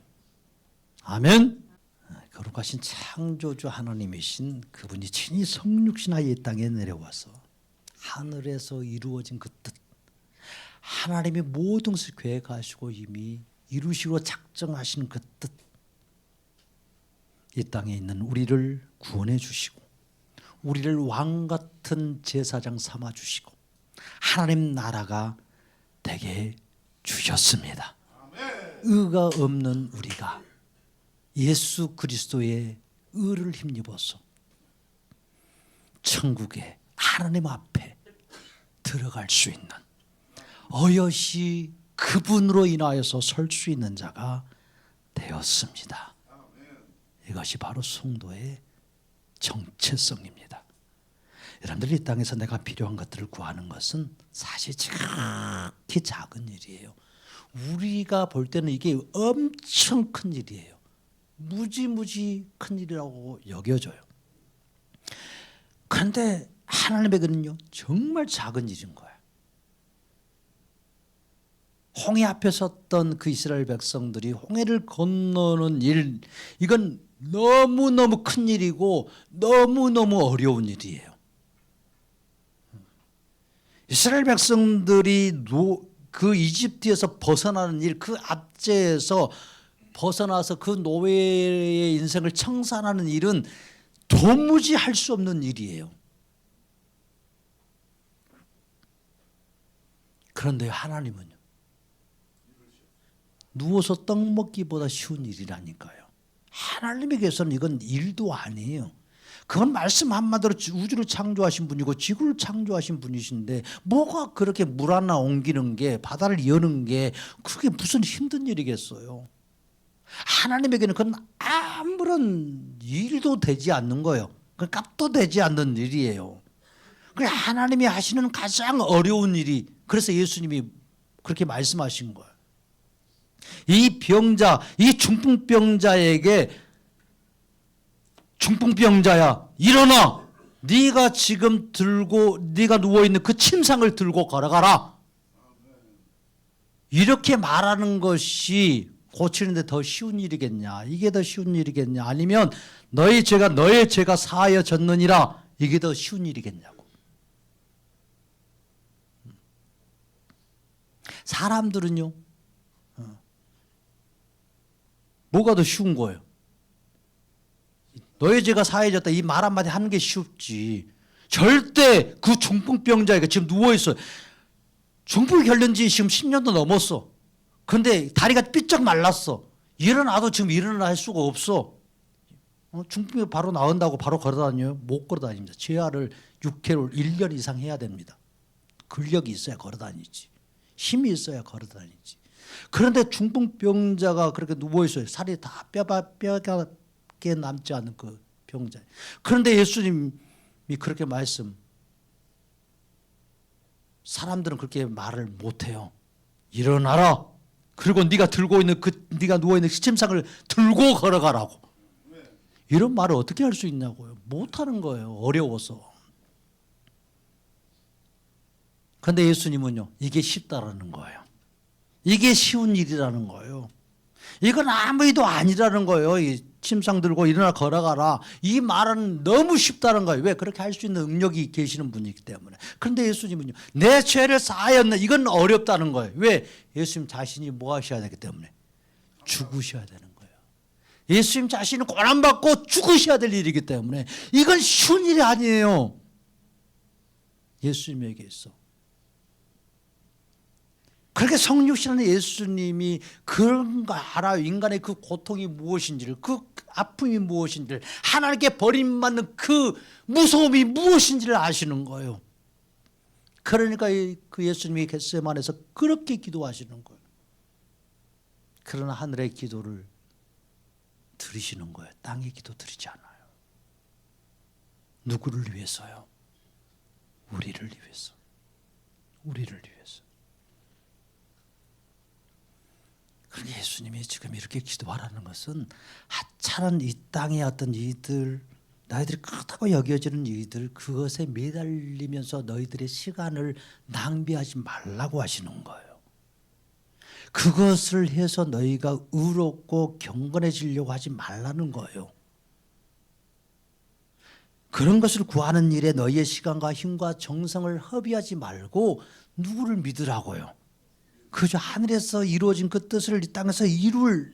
아멘. 거룩하신 창조주 하나님이신 그분이 친히 성육신하여 이 땅에 내려와서 하늘에서 이루어진 그 뜻, 하나님이 모든 것을 계획하시고 이미 이루시고 작정하신 그 뜻, 이 땅에 있는 우리를 구원해 주시고 우리를 왕같은 제사장 삼아 주시고 하나님 나라가 되게 주셨습니다. 의가 없는 우리가 예수 그리스도의 의를 힘입어서 천국에 하나님 앞에 들어갈 수 있는, 어여시 그분으로 인하여서 설 수 있는 자가 되었습니다. 이것이 바로 성도의 정체성입니다. 여러분들이 이 땅에서 내가 필요한 것들을 구하는 것은 사실 지극히 작은 일이에요. 우리가 볼 때는 이게 엄청 큰 일이에요. 무지무지 큰 일이라고 여겨져요. 그런데 하나님에게는요 정말 작은 일인 거예요. 홍해 앞에 섰던 그 이스라엘 백성들이 홍해를 건너는 일, 이건 너무너무 큰 일이고 너무너무 어려운 일이에요. 이스라엘 백성들이 그 이집트에서 벗어나는 일, 그 압제에서 벗어나서 그 노예의 인생을 청산하는 일은 도무지 할 수 없는 일이에요. 그런데 하나님은요, 누워서 떡 먹기보다 쉬운 일이라니까요. 하나님에게서는 이건 일도 아니에요. 그건 말씀 한마디로 우주를 창조하신 분이고 지구를 창조하신 분이신데 뭐가 그렇게 물 하나 옮기는 게, 바다를 여는 게 그게 무슨 힘든 일이겠어요. 하나님에게는 그건 아무런 일도 되지 않는 거예요. 그 값도 되지 않는 일이에요. 그래서 하나님이 하시는 가장 어려운 일이, 그래서 예수님이 그렇게 말씀하신 거예요. 이 병자, 이 중풍병자에게 중풍병자야 일어나, 네가 지금 들고 네가 누워있는 그 침상을 들고 걸어가라, 이렇게 말하는 것이 고치는데 더 쉬운 일이겠냐? 이게 더 쉬운 일이겠냐? 아니면 너의 죄가 사하여졌느니라, 이게 더 쉬운 일이겠냐고. 사람들은요 뭐가 더 쉬운 거예요? 너의 죄가 사해졌다 이 말 한마디 하는 게 쉽지. 절대 그 중풍병자가 지금 누워있어요. 중풍이 걸린 지 지금 10년도 넘었어. 그런데 다리가 삐쩍 말랐어. 일어나도 지금 일어나 할 수가 없어. 중풍이 바로 나온다고 바로 걸어다녀요? 못 걸어다닙니다. 재활을 6개월 1년 이상 해야 됩니다. 근력이 있어야 걸어다니지, 힘이 있어야 걸어다니지. 그런데 중풍병자가 그렇게 누워있어요. 살이 다 뼈밖에 남지 않은 그 병자. 그런데 예수님이 그렇게 사람들은 그렇게 말을 못해요. 일어나라. 그리고 네가 누워있는 침상을 들고 걸어가라고. 이런 말을 어떻게 할 수 있냐고요. 못하는 거예요. 어려워서. 그런데 예수님은요 이게 쉽다라는 거예요. 이게 쉬운 일이라는 거예요. 이건 아무 일도 아니라는 거예요. 이 침상 들고 일어나 걸어가라, 이 말은 너무 쉽다는 거예요. 왜? 그렇게 할 수 있는 능력이 계시는 분이기 때문에. 그런데 예수님은요 내 죄를 사하였네, 이건 어렵다는 거예요. 왜? 예수님 자신이 뭐 하셔야 되기 때문에 죽으셔야 되는 거예요. 예수님 자신은 고난받고 죽으셔야 될 일이기 때문에 이건 쉬운 일이 아니에요. 예수님에게 있어. 그렇게 성육신하는 예수님이 그런 거 알아요. 인간의 그 고통이 무엇인지를, 그 아픔이 무엇인지를, 하나님께 버림받는 그 무서움이 무엇인지를 아시는 거예요. 그러니까 그 예수님이 겟세마네에서 그렇게 기도하시는 거예요. 그러나 하늘의 기도를 들으시는 거예요. 땅의 기도 드리지 않아요. 누구를 위해서요? 우리를 위해서. 우리를 위해서. 그러니까 예수님이 지금 이렇게 기도하라는 것은 하찮은 이 땅의 어떤 이들, 너희들이 크다고 여겨지는 이들, 그것에 매달리면서 너희들의 시간을 낭비하지 말라고 하시는 거예요. 그것을 해서 너희가 의롭고 경건해지려고 하지 말라는 거예요. 그런 것을 구하는 일에 너희의 시간과 힘과 정성을 허비하지 말고 누구를 믿으라고요? 그저 하늘에서 이루어진 그 뜻을 이 땅에서 이룰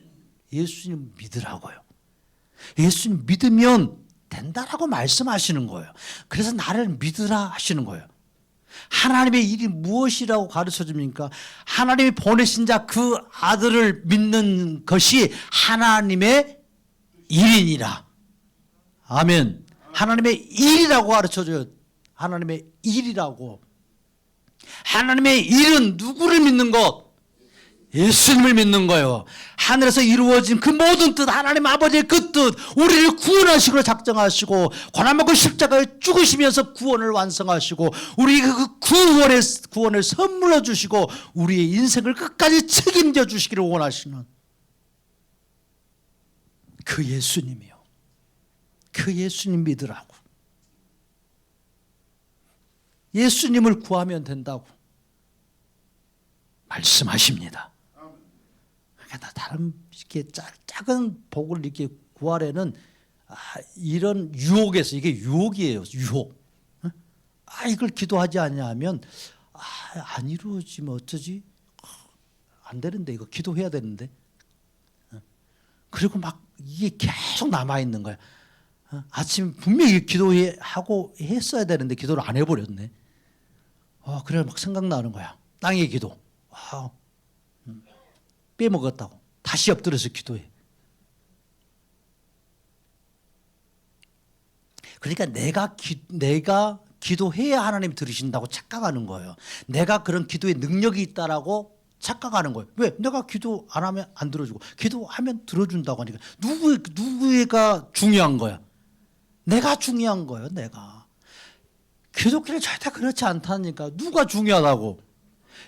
예수님 믿으라고요. 예수님 믿으면 된다라고 말씀하시는 거예요. 그래서 나를 믿으라 하시는 거예요. 하나님의 일이 무엇이라고 가르쳐 줍니까? 하나님이 보내신 자 그 아들을 믿는 것이 하나님의 일이니라. 아멘. 하나님의 일이라고 가르쳐 줘요. 하나님의 일이라고. 하나님의 일은 누구를 믿는 것? 예수님을 믿는 거예요. 하늘에서 이루어진 그 모든 뜻, 하나님 아버지의 그 뜻, 우리를 구원하시고 작정하시고 고난받고 십자가에 죽으시면서 구원을 완성하시고 우리에게 그 구원을 선물로 주시고 우리의 인생을 끝까지 책임져 주시기를 원하시는 그 예수님이요. 그 예수님 믿으라고. 예수님을 구하면 된다고 말씀하십니다. 그러니까 다른 이렇게 작은 복을 이렇게 구하려는 이런 유혹에서, 이게 유혹이에요. 유혹. 이걸 기도하지 않냐면 안 이루어지면 어쩌지? 안 되는데, 이거 기도해야 되는데. 그리고 막 이게 계속 남아 있는 거야. 아침 분명히 기도하고 했어야 되는데 기도를 안 해버렸네. 그래 막 생각나는 거야. 땅의 기도. 빼먹었다고. 다시 엎드려서 기도해. 그러니까 내가 기도해야 하나님 들으신다고 착각하는 거예요. 내가 그런 기도의 능력이 있다라고 착각하는 거예요. 왜? 내가 기도 안 하면 안 들어주고 기도하면 들어준다고 하니까 누구가 중요한 거야? 내가 중요한 거예요. 내가. 기독교는 절대 그렇지 않다니까. 누가 중요하다고?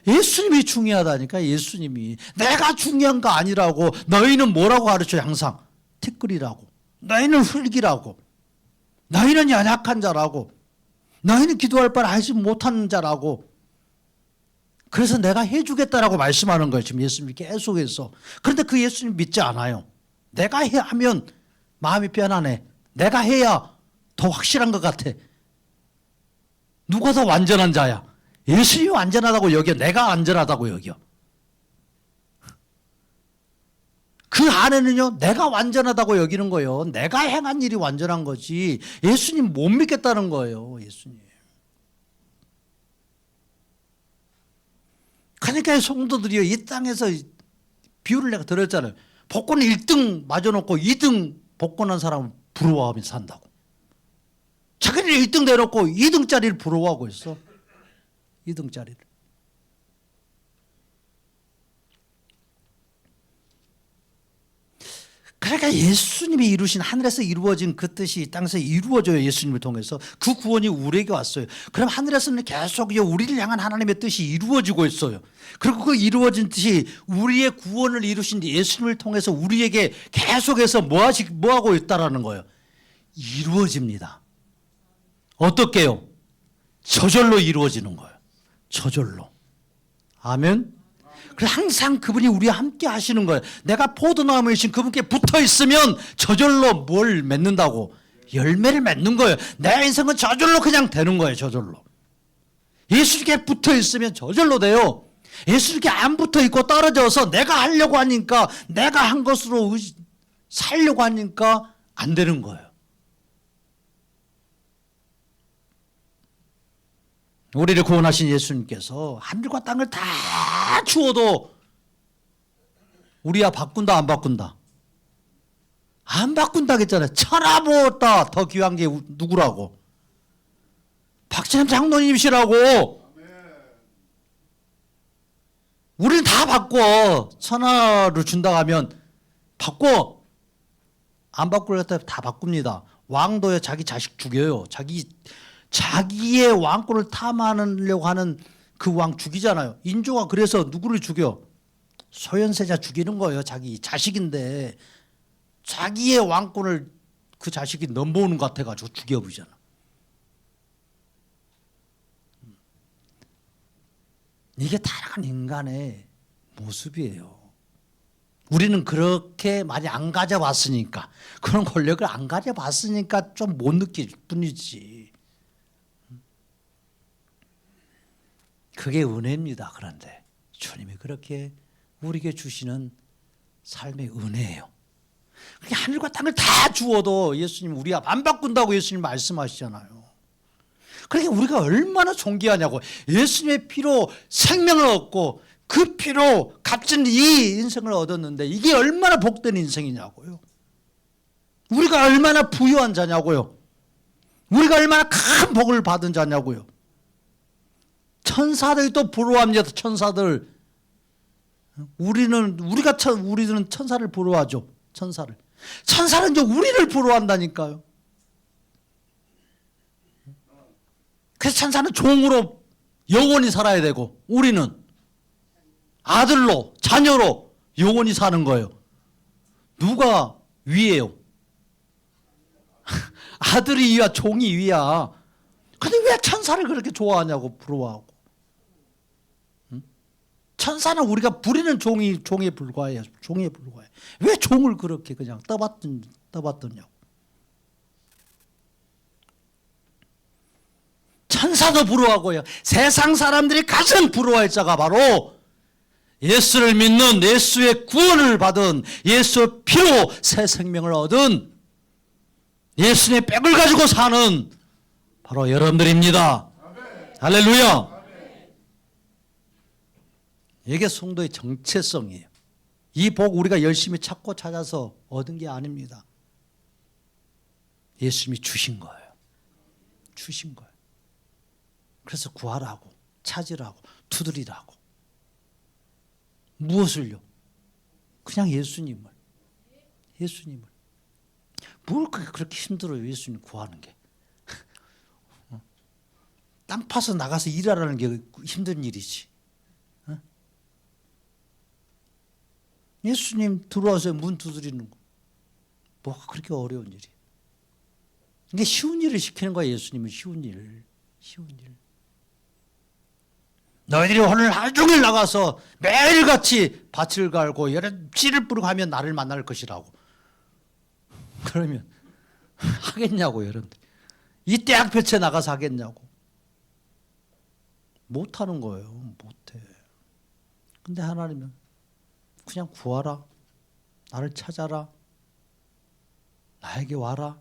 예수님이 중요하다니까. 예수님이. 내가 중요한 거 아니라고. 너희는 뭐라고 가르쳐요? 항상 티끌이라고. 너희는 흙이라고. 너희는 연약한 자라고. 너희는 기도할 바를 하지 못하는 자라고. 그래서 내가 해주겠다라고 말씀하는 거예요. 지금 예수님이 계속해서. 그런데 그 예수님 믿지 않아요. 내가 하면 마음이 편안해. 내가 해야 더 확실한 것 같아. 누가 더 완전한 자야? 예수님이 완전하다고 여겨? 내가 완전하다고 여겨? 그 안에는요, 내가 완전하다고 여기는 거예요. 내가 행한 일이 완전한 거지. 예수님 못 믿겠다는 거예요. 예수님. 그러니까 성도들이요, 이 땅에서 비유를 내가 들었잖아요. 복권 1등 맞아놓고 2등 복권한 사람은 부러워하면서 산다고. 자기는 1등 내놓고 2등짜리를 부러워하고 있어. 2등짜리를. 그러니까 예수님이 이루신, 하늘에서 이루어진 그 뜻이 이 땅에서 이루어져요. 예수님을 통해서. 그 구원이 우리에게 왔어요. 그럼 하늘에서는 계속 우리를 향한 하나님의 뜻이 이루어지고 있어요. 그리고 그 이루어진 뜻이 우리의 구원을 이루신 예수님을 통해서 우리에게 계속해서 뭐하고 있다라는 거예요. 이루어집니다. 어떻게요? 저절로 이루어지는 거예요. 저절로. 아멘. 그래서 항상 그분이 우리와 함께 하시는 거예요. 내가 포도나무이신 그분께 붙어 있으면 저절로 뭘 맺는다고? 열매를 맺는 거예요. 내 인생은 저절로 그냥 되는 거예요. 저절로. 예수님께 붙어 있으면 저절로 돼요. 예수님께 안 붙어 있고 떨어져서 내가 하려고 하니까, 내가 한 것으로 살려고 하니까 안 되는 거예요. 우리를 구원하신 예수님께서 하늘과 땅을 다 주어도 우리야 바꾼다 안 바꾼다? 안 바꾼다겠잖아요. 천하보다 더 귀한 게 누구라고? 박진남 장로님이시라고. 우리는 다 바꿔. 천하를 준다고 하면 바꿔. 안 바꾸려고 다 바꿉니다. 왕도에 자기 자식 죽여요. 자기의 왕권을 탐하려고 하는 그 왕 죽이잖아요. 인조가 그래서 누구를 죽여? 소현세자 죽이는 거예요. 자기 자식인데 자기의 왕권을 그 자식이 넘보는 것 같아가지고 죽여버리잖아. 이게 타락한 인간의 모습이에요. 우리는 그렇게 많이 안 가져봤으니까, 그런 권력을 안 가져봤으니까 좀 못 느낄 뿐이지. 그게 은혜입니다. 그런데 주님이 그렇게 우리에게 주시는 삶의 은혜예요. 그게 하늘과 땅을 다 주어도 예수님 우리가 안 바꾼다고 예수님 말씀하시잖아요. 그러니까 우리가 얼마나 존귀하냐고. 예수님의 피로 생명을 얻고 그 피로 값진 이 인생을 얻었는데 이게 얼마나 복된 인생이냐고요. 우리가 얼마나 부유한 자냐고요. 우리가 얼마나 큰 복을 받은 자냐고요. 천사들이 또 부러워합니다. 천사들. 우리는 천사를 부러워하죠. 천사는 이제 우리를 부러워한다니까요. 그래서 천사는 종으로 영원히 살아야 되고, 우리는 아들로, 자녀로 영원히 사는 거예요. 누가 위에요. 아들이 위야, 종이 위야. 근데 왜 천사를 그렇게 좋아하냐고, 부러워하고. 응? 천사는 우리가 부리는 종에 불과해요. 종에 불과해. 왜 종을 그렇게 그냥 떠받드냐고. 천사도 부러워하고요. 세상 사람들이 가장 부러워할 자가 바로 예수를 믿는, 예수의 구원을 받은, 예수의 피로 새 생명을 얻은, 예수님의 빽을 가지고 사는 바로 여러분들입니다. 아멘. 할렐루야. 아멘. 이게 성도의 정체성이에요. 이 복 우리가 열심히 찾고 찾아서 얻은 게 아닙니다. 예수님이 주신 거예요. 주신 거예요. 그래서 구하라고, 찾으라고, 두드리라고. 무엇을요? 그냥 예수님을. 뭘 그렇게 힘들어요, 예수님 구하는 게. 땅 파서 나가서 일하라는 게 힘든 일이지. 예수님 들어와서 문 두드리는 거. 뭐가 그렇게 어려운 일이. 이게 쉬운 일을 시키는 거야, 예수님은. 쉬운 일. 너희들이 오늘 하루 종일 나가서 매일같이 밭을 갈고 여러 씨를 뿌리고 하면 나를 만날 것이라고. 그러면 하겠냐고, 여러분들. 이 대학볕에 나가서 하겠냐고. 못하는 거예요. 못해. 근데 하나님은 그냥 구하라. 나를 찾아라. 나에게 와라.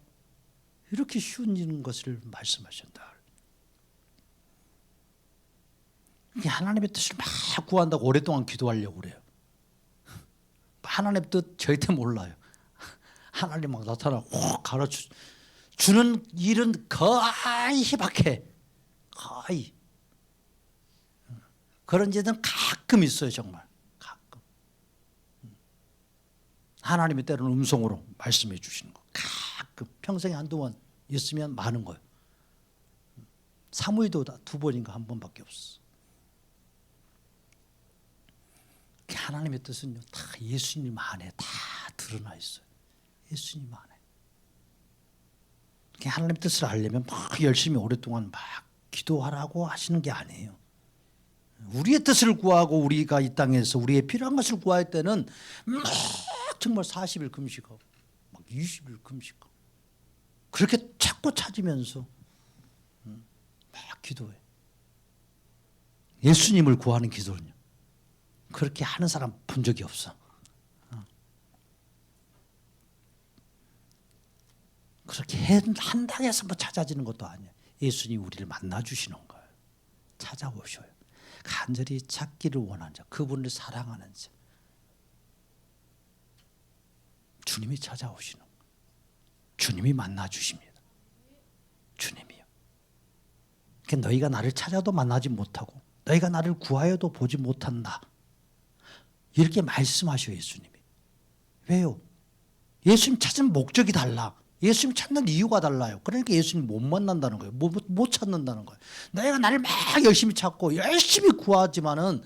이렇게 쉬운 것을 말씀하신다. 하나님의 뜻을 막 구한다고 오랫동안 기도하려고 그래요. 하나님의 뜻 절대 몰라요. 하나님 막 나타나고 가르쳐주는 일은 거의 희박해. 거의. 그런 일은 가끔 있어요. 정말 가끔. 하나님이 때로는 음성으로 말씀해 주시는 거 가끔. 평생에 한두 번 있으면 많은 거예요. 사무엘도 2번인가 1번밖에 없어. 하나님의 뜻은요, 다 예수님 안에 다 드러나 있어요. 예수님 안에. 하나님의 뜻을 알려면 막 열심히 오랫동안 막 기도하라고 하시는 게 아니에요. 우리의 뜻을 구하고 우리가 이 땅에서 우리의 필요한 것을 구할 때는 막 정말 40일 금식하고 막 20일 금식하고 그렇게 찾고 찾으면서 막 기도해. 예수님을 구하는 기도는요, 그렇게 하는 사람 본 적이 없어. 그렇게 한다고 해서 뭐 찾아지는 것도 아니에요. 예수님이 우리를 만나주시는 거예요. 찾아오셔요. 간절히 찾기를 원하는 자, 그분을 사랑하는 자, 주님이 찾아오시는 거예요. 주님이 만나주십니다. 주님이요. 그러니까 너희가 나를 찾아도 만나지 못하고 너희가 나를 구하여도 보지 못한다. 이렇게 말씀하셔요, 예수님이. 왜요? 예수님 찾은 목적이 달라. 예수님 찾는 이유가 달라요. 그러니까 예수님 못 만난다는 거예요. 못 찾는다는 거예요. 너희가 나를 막 열심히 찾고 열심히 구하지만은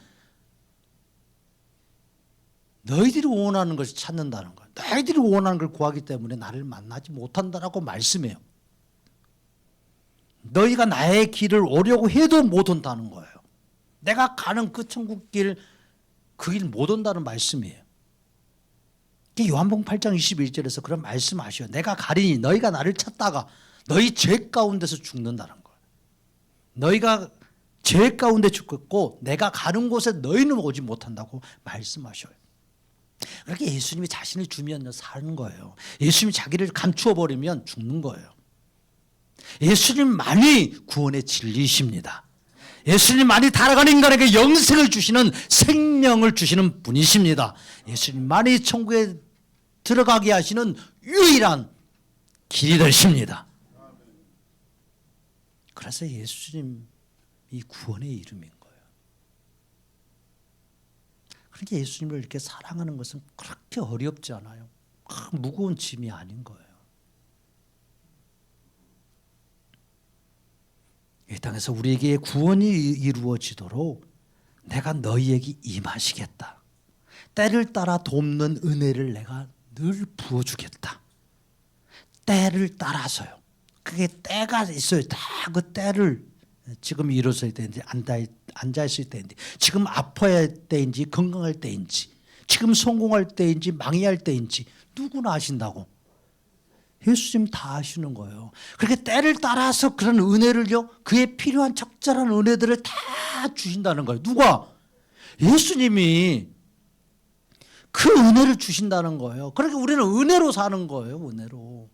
너희들이 원하는 것을 찾는다는 거예요. 너희들이 원하는 걸 구하기 때문에 나를 만나지 못한다라고 말씀해요. 너희가 나의 길을 오려고 해도 못 온다는 거예요. 내가 가는 그 천국 길, 그 길 못 온다는 말씀이에요. 요한복음 8장 21절에서 그런 말씀하셔요. 내가 가리니 너희가 나를 찾다가 너희 죄 가운데서 죽는다는 거예요. 너희가 죄 가운데 죽겠고 내가 가는 곳에 너희는 오지 못한다고 말씀하셔요. 그렇게 예수님이 자신을 주면 사는 거예요. 예수님이 자기를 감추어 버리면 죽는 거예요. 예수님만이 구원의 진리이십니다. 예수님만이 살아가는 인간에게 영생을 주시는, 생명을 주시는 분이십니다. 예수님만이 천국에 들어가게 하시는 유일한 길이 되십니다. 그래서 예수님이 구원의 이름인 거예요. 그러니까 예수님을 이렇게 사랑하는 것은 그렇게 어렵지 않아요. 무거운 짐이 아닌 거예요. 이 땅에서 우리에게 구원이 이루어지도록 내가 너희에게 임하시겠다. 때를 따라 돕는 은혜를 내가 늘 부어주겠다. 때를 따라서요. 그게 때가 있어요. 다 그 때를 지금 일어서야 되는지 앉아있을 때인지 지금 아파야 할 때인지 건강할 때인지 지금 성공할 때인지 망해야 할 때인지 누구나 아신다고. 예수님 다 아시는 거예요. 그렇게 때를 따라서 그런 은혜를요, 그에 필요한 적절한 은혜들을 다 주신다는 거예요. 누가? 예수님이 그 은혜를 주신다는 거예요. 그러니까 우리는 은혜로 사는 거예요. 은혜로.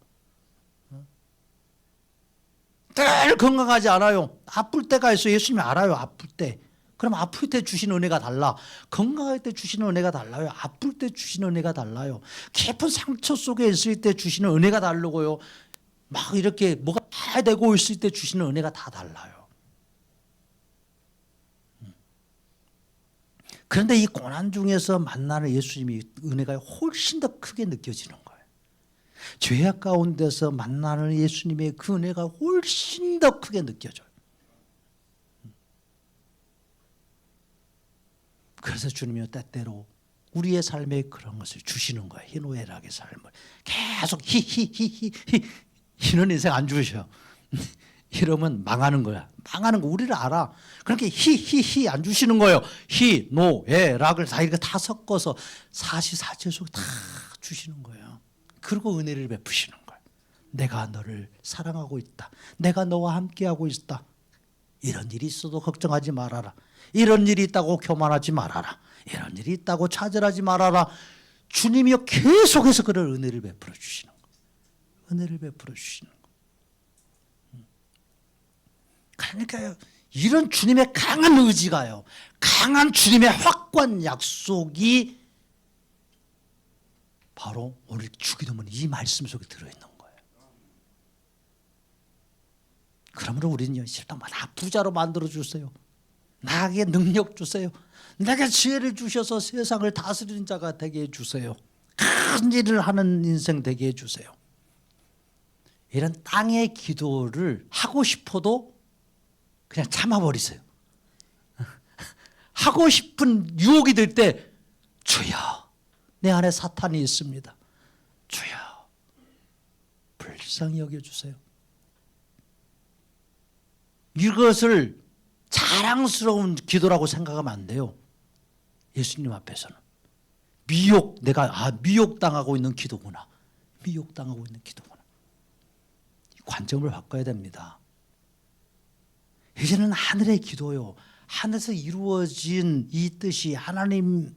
늘 건강하지 않아요. 아플 때가 있어요. 예수님이 알아요. 아플 때. 그럼 아플 때 주시는 은혜가 달라. 건강할 때 주시는 은혜가 달라요. 아플 때 주시는 은혜가 달라요. 깊은 상처 속에 있을 때 주시는 은혜가 다르고요. 막 이렇게 뭐가 다 되고 있을 때 주시는 은혜가 다 달라요. 그런데 이 고난 중에서 만나는 예수님이 은혜가 훨씬 더 크게 느껴지는 거예요. 죄악 가운데서 만나는 예수님의 그 은혜가 훨씬 더 크게 느껴져요. 그래서 주님이 때때로 우리의 삶에 그런 것을 주시는 거예요. 희노애락의 삶을 계속 히히히히 이런 인생 안 주셔. 이러면 망하는 거야. 망하는 거 우리를 알아. 그렇게 히히히 안 주시는 거예요. 희노애락을 다 이렇게 다 섞어서 사시사철 속에 다 주시는 거예요. 그리고 은혜를 베푸시는 거예요. 내가 너를 사랑하고 있다. 내가 너와 함께하고 있다. 이런 일이 있어도 걱정하지 말아라. 이런 일이 있다고 교만하지 말아라. 이런 일이 있다고 차별하지 말아라. 주님이요 계속해서 그런 은혜를 베풀어 주시는 거예요. 은혜를 베풀어 주시는 거예요. 그러니까요, 이런 주님의 강한 의지가요, 강한 주님의 확고한 약속이 바로 오늘 주기도문 이 말씀 속에 들어있는 거예요. 그러므로 우리는요, 나 부자로 만들어주세요. 나에게 능력 주세요. 내게 지혜를 주셔서 세상을 다스리는 자가 되게 해주세요. 큰 일을 하는 인생 되게 해주세요. 이런 땅의 기도를 하고 싶어도 그냥 참아버리세요. 하고 싶은 유혹이 들 때 주여, 내 안에 사탄이 있습니다. 주여, 불쌍히 여겨주세요. 이것을 자랑스러운 기도라고 생각하면 안 돼요. 예수님 앞에서는 내가 미혹당하고 있는 기도구나. 미혹당하고 있는 기도구나. 관점을 바꿔야 됩니다. 이제는 하늘의 기도요, 하늘에서 이루어진 이 뜻이, 하나님의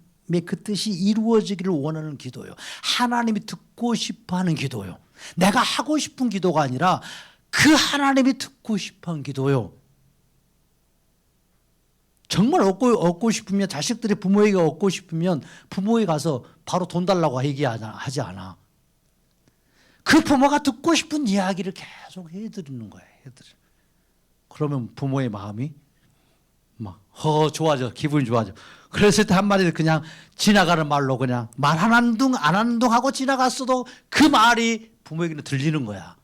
그 뜻이 이루어지기를 원하는 기도요, 하나님이 듣고 싶어하는 기도요, 내가 하고 싶은 기도가 아니라 그 하나님이 듣고 싶어하는 기도요. 정말 얻고 싶으면, 자식들이 부모에게 얻고 싶으면 부모에 가서 바로 돈 달라고 얘기하지 않아. 그 부모가 듣고 싶은 이야기를 계속 해드리는 거예요. 그러면 부모의 마음이 막 좋아져, 기분이 좋아져. 그랬을 때 한마디 그냥 지나가는 말로 그냥 말 안 하는 둥 하고 지나갔어도 그 말이 부모에게는 들리는 거야.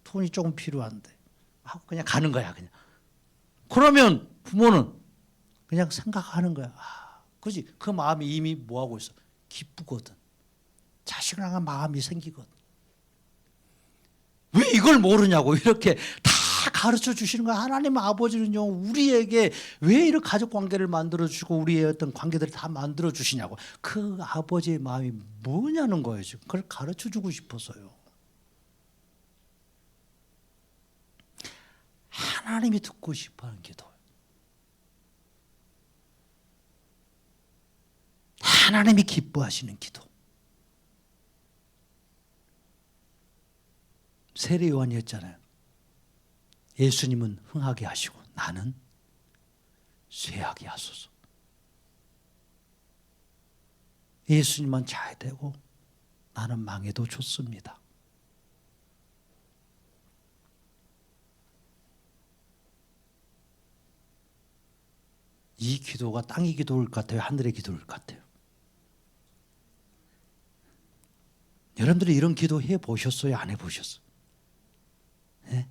돈이 조금 필요한데 하고 그냥 가는 거야. 그냥. 그러면 부모는 그냥 생각하는 거야. 그지? 그 마음이 이미 뭐하고 있어? 기쁘거든. 자식을 향한 마음이 생기거든. 왜 이걸 모르냐고. 이렇게 다 가르쳐 주시는 거야. 하나님 아버지는요, 우리에게 왜 이런 가족 관계를 만들어 주시고 우리의 어떤 관계들을 다 만들어 주시냐고. 그 아버지의 마음이 뭐냐는 거예요. 지금 그걸 가르쳐 주고 싶어서요. 하나님이 듣고 싶어하는 기도, 하나님이 기뻐하시는 기도. 세례 요한이 했잖아요. 예수님은 흥하게 하시고 나는 쇠하게 하소서. 예수님만 잘 되고 나는 망해도 좋습니다. 이 기도가 땅의 기도일 것 같아요? 하늘의 기도일 것 같아요? 여러분들이 이런 기도 해보셨어요? 안 해보셨어요? 네?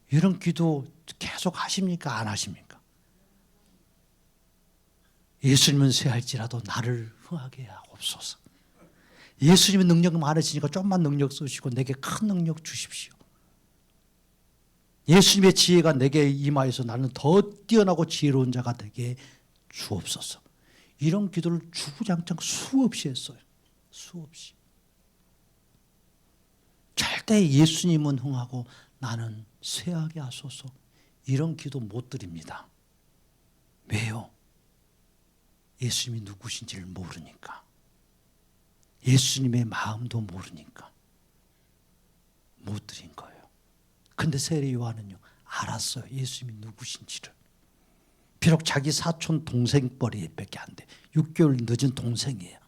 이런 기도 계속 하십니까? 안 하십니까? 예수님은 쇠할지라도 나를 흥하게 하옵소서. 예수님의 능력이 많으시니까 좀만 능력 쓰시고 내게 큰 능력 주십시오. 예수님의 지혜가 내게 임하여서 나는 더 뛰어나고 지혜로운 자가 되게 주옵소서. 이런 기도를 주구장창 수없이 했어요. 수없이. 절대 예수님은 흥하고 나는 쇠하게 하소서. 이런 기도 못 드립니다. 왜요? 예수님이 누구신지를 모르니까. 예수님의 마음도 모르니까 못 드린 거예요. 근데 세례 요한은요, 알았어요. 예수님이 누구신지를. 비록 자기 사촌 동생뻘이밖에 안 돼. 6개월 늦은 동생이에요.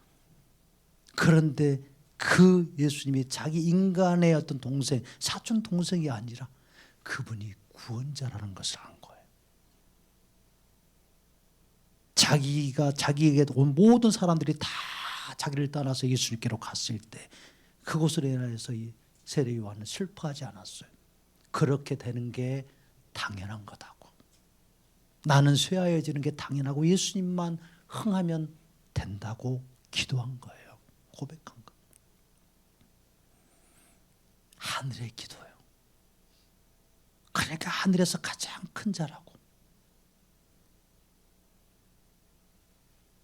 그런데 그 예수님이 자기 인간의 어떤 동생, 사촌 동생이 아니라 그분이 구원자라는 것을 안 거예요. 자기에게 온 모든 사람들이 다 자기를 따라서 예수님께로 갔을 때 그것을 인하여서 세례 요한은 슬퍼하지 않았어요. 그렇게 되는 게 당연한 거다고. 나는 쇠하여지는 게 당연하고 예수님만 흥하면 된다고 기도한 거예요. 고백한 거. 하늘의 기도예요. 그러니까 하늘에서 가장 큰 자라고.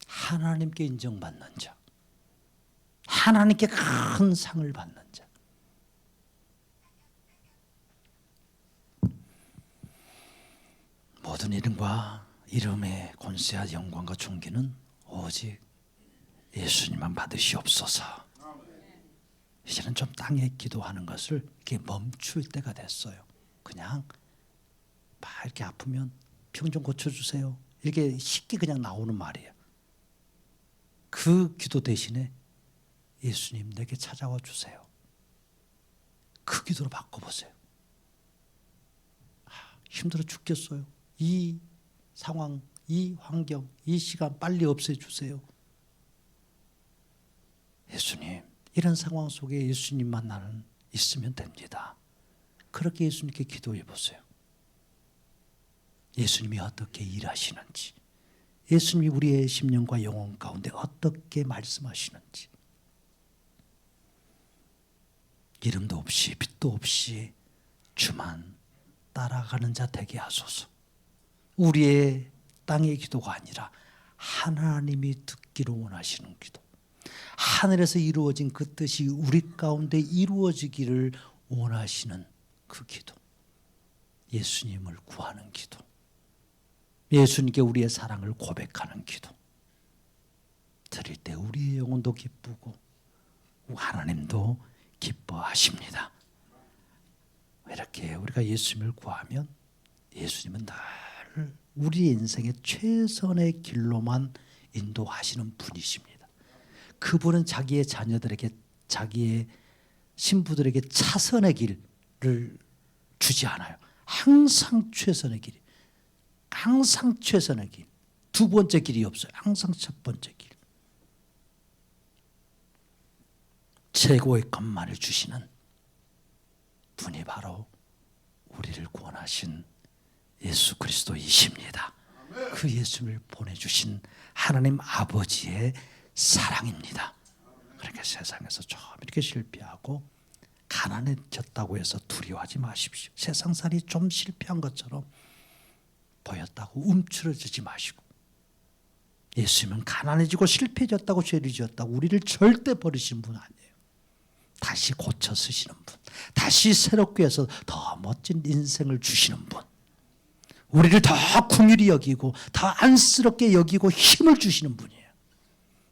하나님께 인정받는 자. 하나님께 큰 상을 받는 자. 모든 이름과 이름의 권세와 영광과 존귀는 오직 예수님만 받으시옵소서. 이제는 좀 땅에 기도하는 것을 이렇게 멈출 때가 됐어요. 그냥 막 이렇게 아프면 병 좀 고쳐주세요. 이렇게 쉽게 그냥 나오는 말이에요. 그 기도 대신에 예수님 내게 찾아와 주세요. 그 기도로 바꿔보세요. 힘들어 죽겠어요. 이 상황, 이 환경, 이 시간 빨리 없애주세요. 예수님, 이런 상황 속에 예수님만 나는 있으면 됩니다. 그렇게 예수님께 기도해 보세요. 예수님이 어떻게 일하시는지, 예수님이 우리의 심령과 영혼 가운데 어떻게 말씀하시는지, 이름도 없이 빛도 없이 주만 따라가는 자 되게 하소서. 우리의 땅의 기도가 아니라 하나님이 듣기로 원하시는 기도, 하늘에서 이루어진 그 뜻이 우리 가운데 이루어지기를 원하시는 그 기도, 예수님을 구하는 기도, 예수님께 우리의 사랑을 고백하는 기도 드릴 때 우리의 영혼도 기쁘고 하나님도 기뻐하십니다. 이렇게 우리가 예수님을 구하면 예수님은 늘 우리 인생의 최선의 길로만 인도하시는 분이십니다. 그분은 자기의 자녀들에게, 자기의 신부들에게 차선의 길을 주지 않아요. 항상 최선의 길, 항상 최선의 길. 두 번째 길이 없어요. 항상 첫 번째 길. 최고의 것만을 주시는 분이 바로 우리를 구원하신 예수 그리스도이십니다. 그 예수를 보내주신 하나님 아버지의 사랑입니다. 그러니까 세상에서 좀 이렇게 실패하고 가난해졌다고 해서 두려워하지 마십시오. 세상살이 좀 실패한 것처럼 보였다고 움츠러지지 마시고, 예수님은 가난해지고 실패해졌다고 죄를 지었다고 우리를 절대 버리신 분 아니에요. 다시 고쳐 쓰시는 분, 다시 새롭게 해서 더 멋진 인생을 주시는 분, 우리를 더 긍휼히 여기고 더 안쓰럽게 여기고 힘을 주시는 분이에요.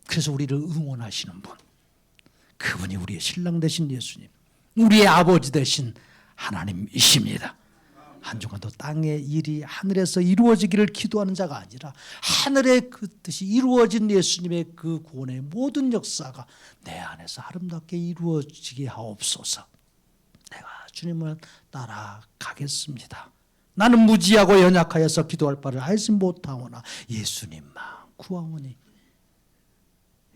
그래서 우리를 응원하시는 분, 그분이 우리의 신랑 되신 예수님, 우리의 아버지 되신 하나님이십니다. 한 주간도 땅의 일이 하늘에서 이루어지기를 기도하는 자가 아니라 하늘의 그 뜻이 이루어진 예수님의 그 구원의 모든 역사가 내 안에서 아름답게 이루어지게 하옵소서. 내가 주님을 따라가겠습니다. 나는 무지하고 연약하여서 기도할 바를 알지 못하오나 예수님만 구하오니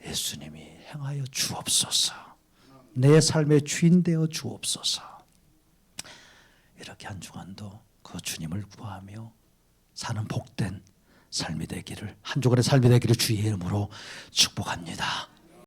예수님이 행하여 주옵소서. 내 삶의 주인 되어 주옵소서. 이렇게 한 주간도 그 주님을 구하며 사는 복된 삶이 되기를, 한 주간의 삶이 되기를 주의 이름으로 축복합니다.